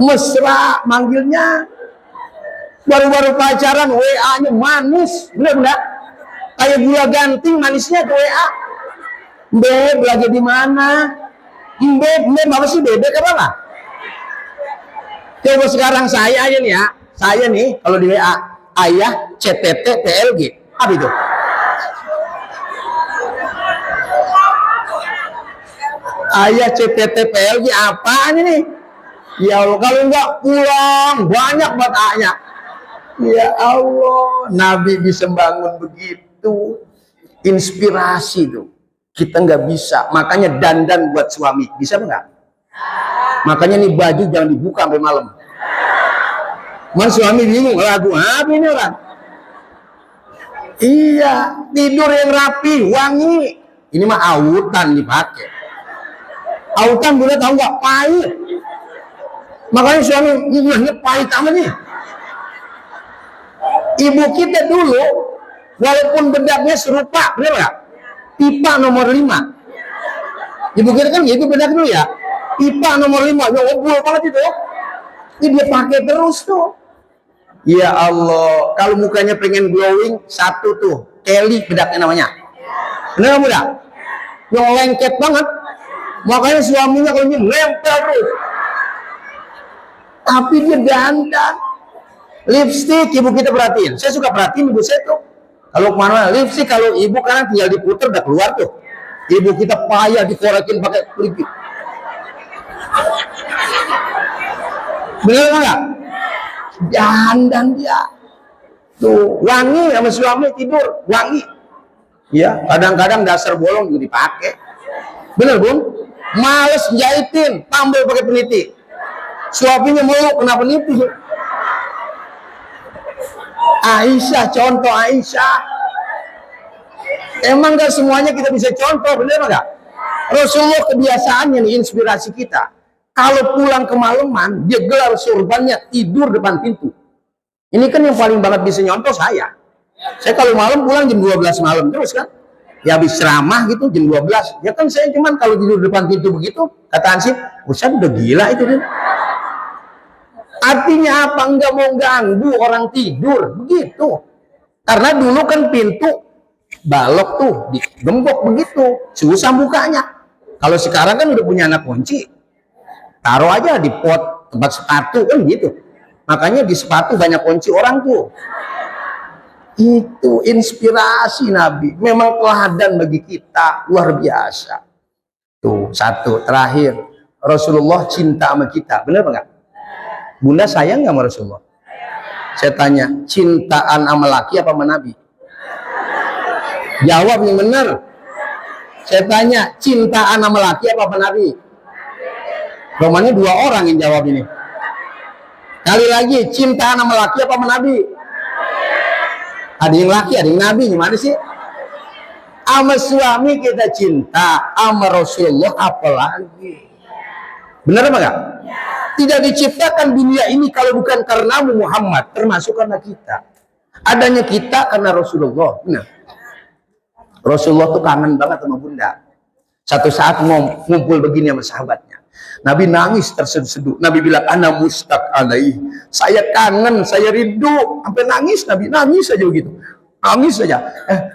Mesra manggilnya. Baru-baru pacaran WA-nya manis, bener enggak? Kayak gula ganting manisnya ke WA. Beb lagi di mana? Beb apa sih bebek apa lah? Coba sekarang saya aja nih ya. Saya nih kalau di WA, ayah CTT PLG. Apa itu? Ayah CPTPLG apaan ini? Ya Allah, kalau enggak pulang banyak buat A-nya. Ya Allah, Nabi bisa bangun begitu. Inspirasi tuh. Kita nggak bisa, makanya dandan buat suami. Bisa enggak? Makanya nih baju jangan dibuka sampai malam. Man suami bingung, lagu apa ini orang? Iya, tidur yang rapi, wangi. Ini mah autan dipakai. Autan boleh tahu nggak? Pahit. Makanya suami ngehnya pahit amat nih. Ibu kita dulu, walaupun bedaknya serupa, benar nggak? Pipa nomor 5. Ibu kita kan gitu bedak dulu ya. Pipa nomor 5, ya obol banget itu. Ini dia pakai terus tuh. Ya Allah, kalau mukanya pengen glowing, satu tuh, Kelly bedaknya namanya. Benar muda? Yang lengket banget. Makanya suaminya kalau ini nempel terus. Tapi dia dandan. Lipstick ibu kita perhatiin. Saya suka perhatiin ibu saya tuh. Kalau kemana lipstick, kalau ibu kan tinggal diputer udah keluar tuh. Ibu kita payah dikorekin pakai lipstick. Bener nggak? Dandan dia. Tuh wangi sama suami tidur wangi. Ya, kadang-kadang dasar bolong juga dipakai. Bener bun? Males jahitin, tambal pakai peniti. Suaminya meluk kena peniti. Aisyah, contoh Aisyah. Emang gak semuanya kita bisa contoh, bener nggak? Rasulullah kebiasaannya nih, inspirasi kita. Kalau pulang kemalaman, dia gelar surbannya, tidur depan pintu. Ini kan yang paling banget bisa nyontoh saya. Saya kalau malam pulang jam 12 malam terus kan. Ya habis ceramah gitu jam 12. Ya kan saya cuman kalau tidur depan pintu begitu, kata Ansip, Ustaz udah gila itu kan. Artinya apa? Enggak mau ganggu orang tidur begitu. Karena dulu kan pintu balok tuh digembok begitu, susah bukanya. Kalau sekarang kan udah punya anak kunci, taruh aja di pot tempat sepatu kan gitu. Makanya di sepatu banyak kunci orang tuh. Itu inspirasi Nabi, memang teladan bagi kita luar biasa. Tuh satu terakhir, Rasulullah cinta sama kita, bener apa enggak? Bunda sayang nggak sama Rasulullah? Saya tanya, cintaan sama laki apa sama Nabi? Jawab yang benar. Saya tanya, cintaan sama laki apa sama Nabi? Romanya 2 orang yang jawab ini. Kali lagi, cintaan sama laki apa sama Nabi? Ada yang laki, ada yang Nabi, gimana sih? Sama suami kita cinta, sama Rasulullah apalagi? Benar apa enggak? Tidak diciptakan dunia ini kalau bukan karena Muhammad, termasuk karena kita. Adanya kita karena Rasulullah. Benar. Rasulullah tuh kangen banget sama Bunda. Satu saat ngumpul begini sama sahabatnya. Nabi nangis terseduh-seduh. Nabi bilang, ana mustaq alaih. Saya kangen, saya rindu. Sampai nangis, Nabi nangis aja begitu. Nangis saja.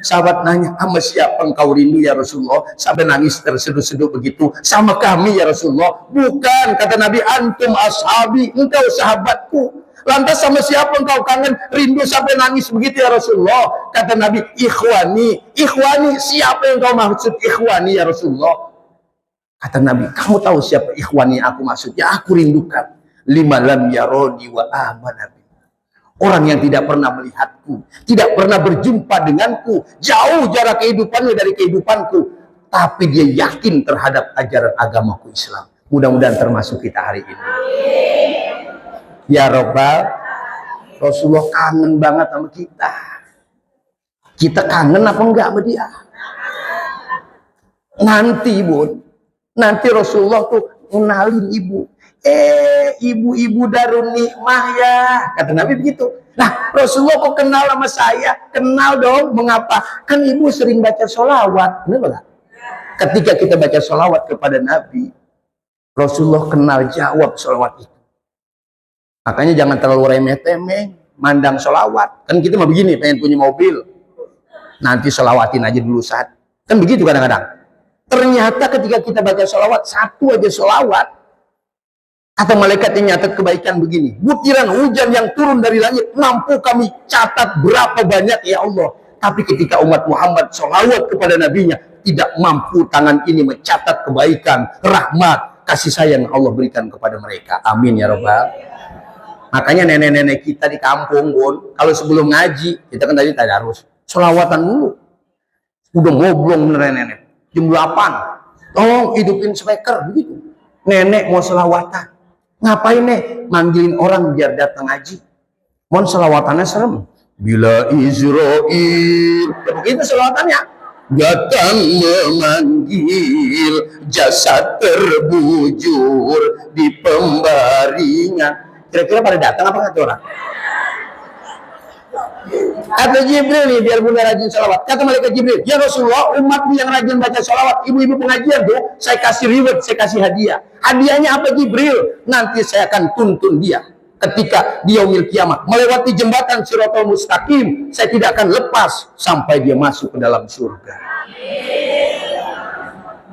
Sahabat nanya, sama siapa engkau rindu ya Rasulullah? Sampai nangis terseduh-seduh begitu. Sama kami ya Rasulullah. Bukan, kata Nabi, antum ashabi, engkau sahabatku. Lantas sama siapa engkau kangen rindu sampai nangis begitu ya Rasulullah? Kata Nabi, ikhwani. Ikhwani, siapa yang kau maksud ikhwani ya Rasulullah? Kata Nabi, kamu tahu siapa ikhwani aku maksudnya? Aku rindukan. Lima lam yaroni wa amanabi. Orang yang tidak pernah melihatku, tidak pernah berjumpa denganku, jauh jarak kehidupannya dari kehidupanku, tapi dia yakin terhadap ajaran agamaku Islam. Mudah-mudahan termasuk kita hari ini. Ya Rabbal, Rasulullah kangen banget sama kita. Kita kangen apa enggak sama dia? Nanti bun, nanti Rasulullah tuh kenalin ibu. Ibu-ibu darun nikmah ya, kata Nabi begitu. Nah, Rasulullah kok kenal sama saya? Kenal dong, mengapa? Kan ibu sering baca sholawat, benar nggak? Ketika kita baca sholawat kepada Nabi, Rasulullah kenal jawab sholawat itu. Makanya jangan terlalu remeh-temeh mandang sholawat. Kan kita mah begini, pengen punya mobil, nanti sholawatin aja dulu saat. Kan begitu kadang-kadang. Ternyata ketika kita baca sholawat, satu aja sholawat, kata malaikat yang nyatat kebaikan begini, butiran hujan yang turun dari langit mampu kami catat berapa banyak ya Allah. Tapi ketika umat Muhammad sholawat kepada nabinya, tidak mampu tangan ini mencatat kebaikan, rahmat, kasih sayang Allah berikan kepada mereka. Amin ya Rabbal. Makanya nenek-nenek kita di kampung, Bun, kalau sebelum ngaji, kita kan tadi tadarus, sholawatan dulu. Udah ngobrol nenek-nenek. Jam 8, tolong hidupin speaker, begitu. Nenek mau sholawatan. Ngapain nek? Manggilin orang biar datang ngaji. Mohon selawatannya serem. Bila Israel, ya begitu selawatannya. Datang memanggil, jasad terbujur di pembaringan. Kira-kira pada datang apa kata orang? Kata Jibril nih, biar bunda rajin sholawat. Kata malaikat Jibril, ya Rasulullah, umatmu yang rajin baca sholawat, ibu-ibu pengajian tuh, saya kasih reward, saya kasih hadiah. Hadiahnya apa Jibril? Nanti saya akan tuntun dia. Ketika di yaumil kiamat, melewati jembatan Shiratal Mustaqim, saya tidak akan lepas sampai dia masuk ke dalam surga.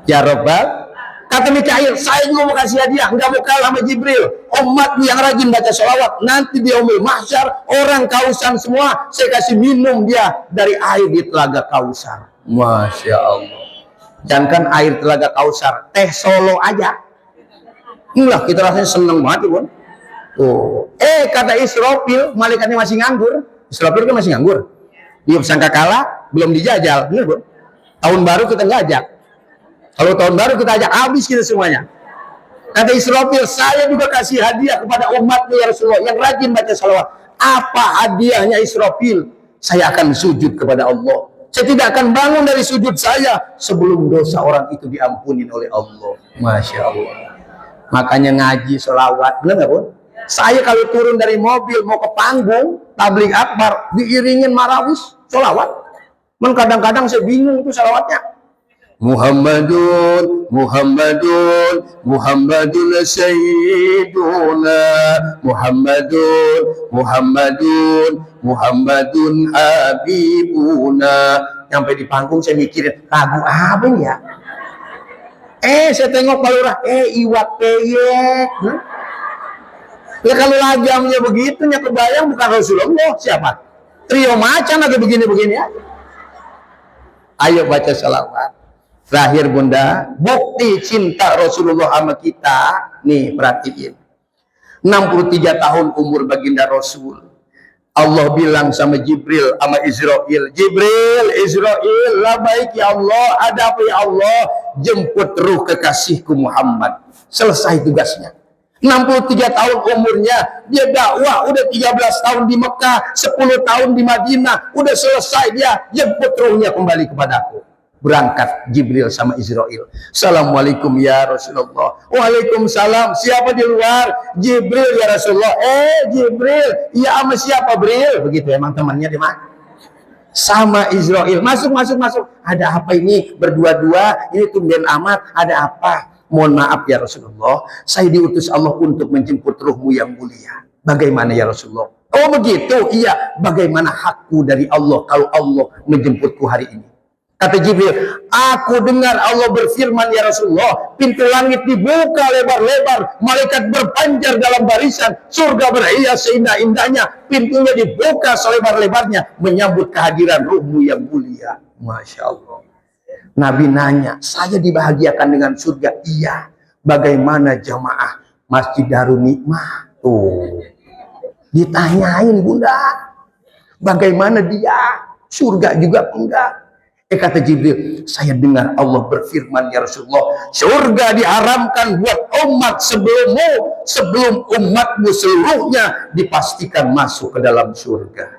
Ya Rabbal, kata Mikail, saya juga mau kasih hadiah, nggak mau kalah sama Jibril. Umatmu yang rajin baca sholawat, nanti di yaumil mahsyar, orang Kausan semua, saya kasih minum dia dari air di telaga Kausar. Masya Allah. Jangan air telaga Kausar, teh Solo aja. Inilah kita rasanya seneng banget, Bun. Oh, kata Israfil, malaikatnya masih nganggur. Israfil kan masih nganggur. Dia sangka kalah, belum dijajal. Bener, Bun. Tahun baru kita nggak ajak. Kalau tahun baru kita ajak, habis kita semuanya. Kata Israfil, saya juga kasih hadiah kepada umatmu ya Rasulullah yang rajin baca salawat. Apa hadiahnya Israfil? Saya akan sujud kepada Allah. Saya tidak akan bangun dari sujud saya sebelum dosa orang itu diampuni oleh Allah. Masya Allah. Makanya ngaji salawat, benar nggak, Bun? Saya kalau turun dari mobil mau ke panggung tabligh akbar diiringin marawis salawat. Kadang-kadang saya bingung itu salawatnya. Muhammadun Muhammadun Muhammadun Sayyiduna Muhammadun Muhammadun Muhammadun Habibuna. Sampai di panggung saya mikirin lagu apa ya? Saya tengok Pak Lurah, iwak peyek. Ya kalau lagamnya begitu, ya kebayang bukan Rasulullah, siapa? Trio macan atau begini-begini ya? Ayo baca salawat. Terakhir Bunda, bukti cinta Rasulullah sama kita. Nih perhatiin. 63 tahun umur baginda Rasul. Allah bilang sama Jibril sama Israel, Jibril, Israel, labaik ya Allah, ada apa ya Allah? Jemput ruh kekasihku Muhammad. Selesai tugasnya. 63 tahun umurnya, dia dakwah, udah 13 tahun di Mekah, 10 tahun di Madinah, udah selesai dia, jemput ruhnya kembali kepadaku. Berangkat Jibril sama Israel. Assalamualaikum ya Rasulullah. Waalaikumsalam. Siapa di luar? Jibril ya Rasulullah. Jibril. Ya sama siapa Bril? Begitu emang temannya dia mah. Sama Israel. Masuk. Ada apa ini? Berdua-dua. Ini tumben amat. Ada apa? Mohon maaf ya Rasulullah. Saya diutus Allah untuk menjemput ruhmu yang mulia. Bagaimana ya Rasulullah? Oh begitu? Iya. Bagaimana hakku dari Allah kalau Allah menjemputku hari ini? Kata Jibril, aku dengar Allah berfirman ya Rasulullah, pintu langit dibuka lebar-lebar, malaikat berpanjar dalam barisan, surga berhias seindah-indahnya, pintunya dibuka selebar-lebarnya, menyambut kehadiran ruhmu yang mulia. Masya Allah. Nabi nanya, saya dibahagiakan dengan surga? Iya. Bagaimana jamaah Masjid Darun Nikmah? Tuh. Ditanyain Bunda, bagaimana dia? Surga juga enggak. Kata Jibril, saya dengar Allah berfirman ya Rasulullah, surga diharamkan buat umat sebelummu, sebelum umatmu seluruhnya dipastikan masuk ke dalam surga.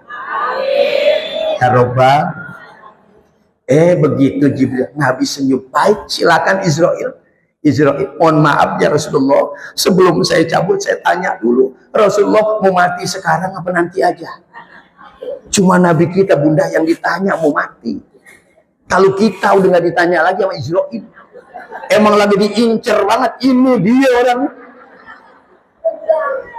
Ya Rabbal. Begitu Jibril, Nabi senyum, baik silakan Israel. Israel, mohon maaf ya Rasulullah, sebelum saya cabut saya tanya dulu, Rasulullah mau mati sekarang apa nanti aja? Cuma Nabi kita Bunda yang ditanya mau mati. Kalau kita udah nggak ditanya lagi sama Israel, emang lagi diincer banget, ini dia orang.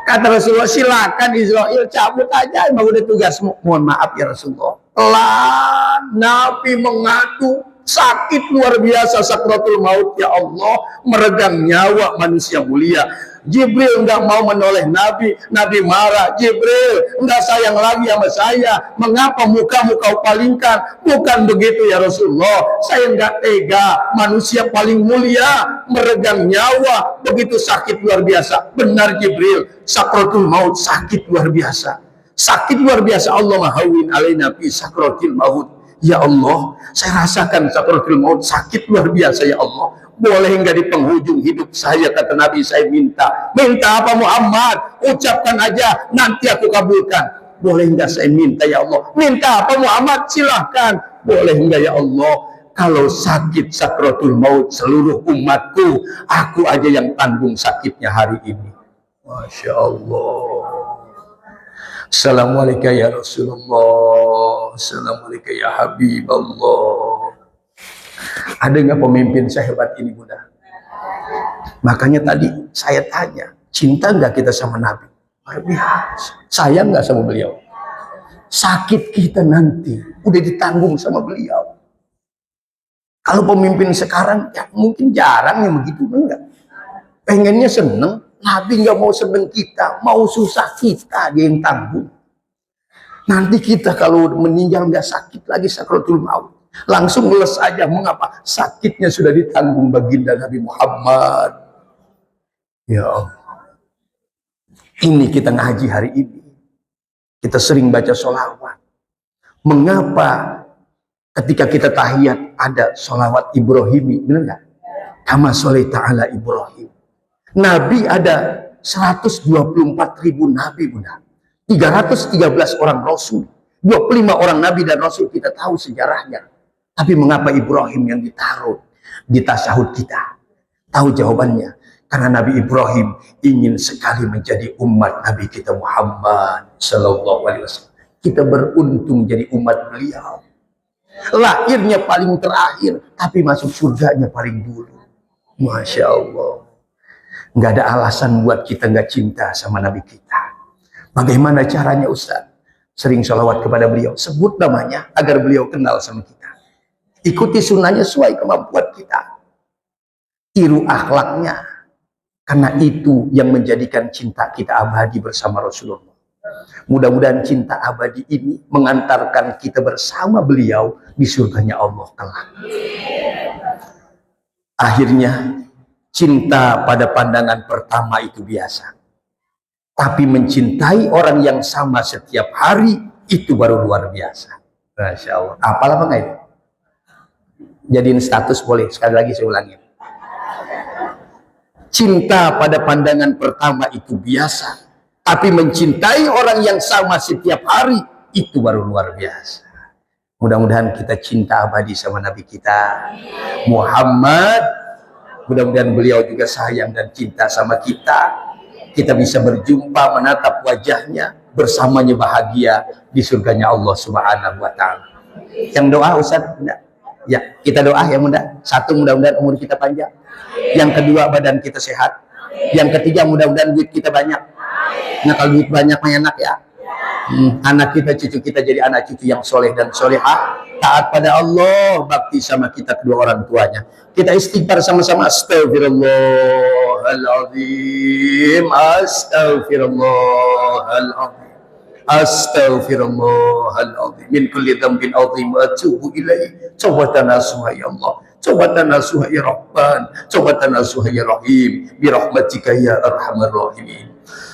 Kata Rasulullah, silakan Israel cabut aja, emang udah tugasmu. Mohon maaf ya Rasulullah. Nabi mengaku sakit luar biasa, sakratul maut ya Allah, meregang nyawa manusia mulia. Jibril nggak mau menoleh Nabi. Nabi marah. Jibril nggak sayang lagi sama saya. Mengapa mukamu kau palingkan? Bukan begitu ya Rasulullah. Saya nggak tega. Manusia paling mulia meregang nyawa begitu sakit luar biasa. Benar Jibril, sakratul maut sakit luar biasa. Sakit luar biasa. Allah mahawin alaina fi sakratil maut. Ya Allah, saya rasakan sakratul maut sakit luar biasa ya Allah. Boleh enggak di penghujung hidup saya, kata Nabi, saya minta. Minta apa Muhammad? Ucapkan aja, nanti aku kabulkan. Boleh enggak saya minta ya Allah? Minta apa Muhammad? Silahkan. Boleh enggak ya Allah? Kalau sakit sakratul maut seluruh umatku, aku aja yang tanggung sakitnya hari ini. Masya Allah. Assalamualaikum ya Rasulullah. Assalamualaikum ya Habib Allah. Ada nggak pemimpin sehebat ini Bunda? Makanya tadi saya tanya, cinta nggak kita sama Nabi? Luar biasa. Sayang nggak sama beliau? Sakit kita nanti udah ditanggung sama beliau. Kalau pemimpin sekarang ya mungkin jarang yang begitu, enggak. Pengennya seneng, Nabi nggak mau seneng kita, mau susah kita dia yang tanggung. Nanti kita kalau meninggal nggak sakit lagi sakratul maut, langsung meles aja. Mengapa? Sakitnya sudah ditanggung baginda Nabi Muhammad. Ya Allah, ini kita ngaji hari ini, kita sering baca sholawat. Mengapa ketika kita tahiyat ada sholawat Ibrahimi, benar nggak? Kama sholli ta'ala Ibrahim. Nabi ada 124.000 nabi Bunda. 313 orang rasul. 25 orang nabi dan rasul kita tahu sejarahnya. Tapi mengapa Ibrahim yang ditaruh di tasahud kita? Tahu jawabannya. Karena Nabi Ibrahim ingin sekali menjadi umat Nabi kita Muhammad sallallahu alaihi wasallam. Kita beruntung jadi umat beliau. Lahirnya paling terakhir, tapi masuk surganya paling dulu. Masya Allah. Nggak ada alasan buat kita nggak cinta sama Nabi kita. Bagaimana caranya Ustaz? Sering sholawat kepada beliau, sebut namanya agar beliau kenal sama kita. Ikuti sunnahnya sesuai kemampuan kita. Tiru akhlaknya, karena itu yang menjadikan cinta kita abadi bersama Rasulullah. Mudah-mudahan cinta abadi ini mengantarkan kita bersama beliau di surganya Allah kelak. Akhirnya cinta pada pandangan pertama itu biasa. Tapi mencintai orang yang sama setiap hari itu baru luar biasa. Masya Allah. Apalah apa itu? Jadiin status boleh. Sekali lagi saya ulangi. Cinta pada pandangan pertama itu biasa. Tapi mencintai orang yang sama setiap hari itu baru luar biasa. Mudah-mudahan kita cinta abadi sama Nabi kita Muhammad. Mudah-mudahan beliau juga sayang dan cinta sama kita. Kita bisa berjumpa, menatap wajahnya, bersamanya bahagia di surganya Allah Subhanahu wa Ta'ala. Yang doa Ustaz? Ya, kita doa ya Bunda. Satu, mudah-mudahan umur kita panjang. Yang kedua, badan kita sehat. Yang ketiga, mudah-mudahan duit kita banyak. Nah, kalau duit banyak mah enak ya. Anak kita, cucu kita jadi anak cucu yang soleh dan solehah, taat pada Allah, bakti sama kita kedua orang tuanya. Kita istighfar sama-sama. Astaghfirullahaladzim, astaghfirullahaladzim, astaghfirullahaladzim, min kulli dhanbin azim wa atubu ilaih. Tawbatan nasuha ya Allah, tawbatan nasuha ya Rahman, tawbatan nasuha ya Rahim, birahmatika ya arhamar rahimin.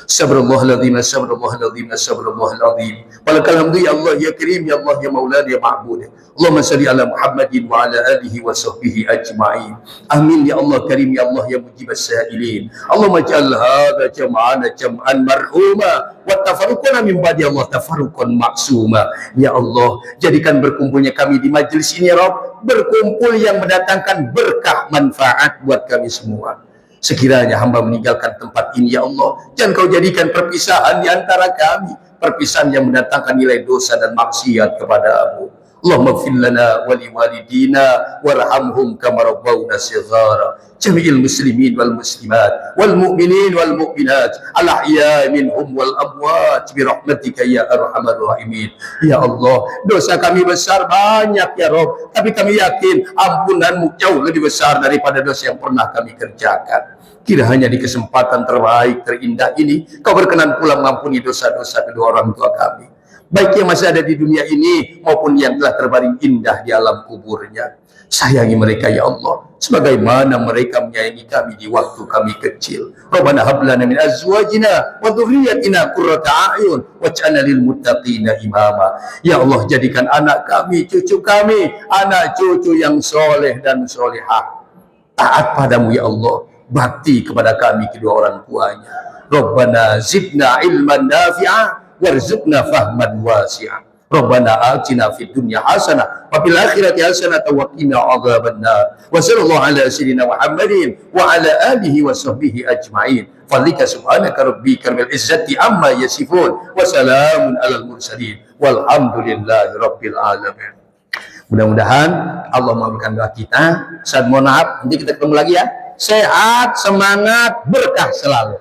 Sabrallahul sabrallahul sabrallahul. Walakal hamdu ya Allah ya Karim ya Allah ya Maulana ya Ma'bud. Allahumma salli ala Muhammadin wa ala alihi wa sahbihi ajma'in. Amin ya Allah Karim ya Allah ya mujibas sa'ilin. Allahumma ja'al hadha jam'ana jam'an marhuma wa tafarruqana min ba'di Allah tafarruqan maksuma. Ya Allah, jadikan berkumpulnya kami di majelis ini ya Rabb, berkumpul yang mendatangkan berkah manfaat buat kami semua. Sekiranya hamba meninggalkan tempat ini ya Allah, jangan kau jadikan perpisahan di antara kami, perpisahan yang mendatangkan nilai dosa dan maksiat kepadamu.
Allahumma ighfir lana wa liwalidina warhamhum kama rabbawna shighara. Jami'il muslimin wal muslimat wal mu'minin wal mu'minat al ahya'i minhum wal amwat bi rahmatika ya arhamar rahimin. Ya Allah, dosa kami besar banyak ya Rabb, tapi kami yakin ampunanmu jauh lebih besar daripada dosa yang pernah kami kerjakan. Kiranya di kesempatan terbaik, terindah ini, Kau berkenan pula mengampuni dosa-dosa kedua orang tua kami, baik yang masih ada di dunia ini maupun yang telah terbaring indah di alam kuburnya. Sayangi mereka ya Allah, sebagaimana mereka menyayangi kami di waktu kami kecil. Rabbana hab lana min azwajina wa dhurriyyatina qurrata a'yun waj'alna lil muttaqina imama. Ya Allah, jadikan anak kami, cucu kami, anak cucu yang soleh dan solehah, taat padamu ya Allah, bakti kepada kami kedua orang tuanya. Rabbana zidna ilman nafi'a warzuqna fahman wasi'a. Rabbana atina fid dunya hasanah wa fil akhirati hasanah wa qina adzabannar. Wa sallallahu ala sayyidina Muhammadin wa ala alihi wa sahbihi ajma'in. Fadlika subhanaka rabbika rabbil izzati amma yasifun wa salamun alal mursalin walhamdulillahi rabbil alamin. Mudah-mudahan Allah mengabulkan doa kita. Ustaz, mohon maaf, nanti kita ketemu lagi ya. Sehat, semangat, berkah selalu.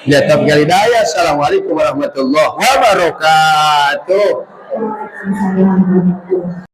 Ya Taufik Hidayah. Assalamualaikum warahmatullahi wabarakatuh.
Waalaikumsalam warahmatullahi wabarakatuh.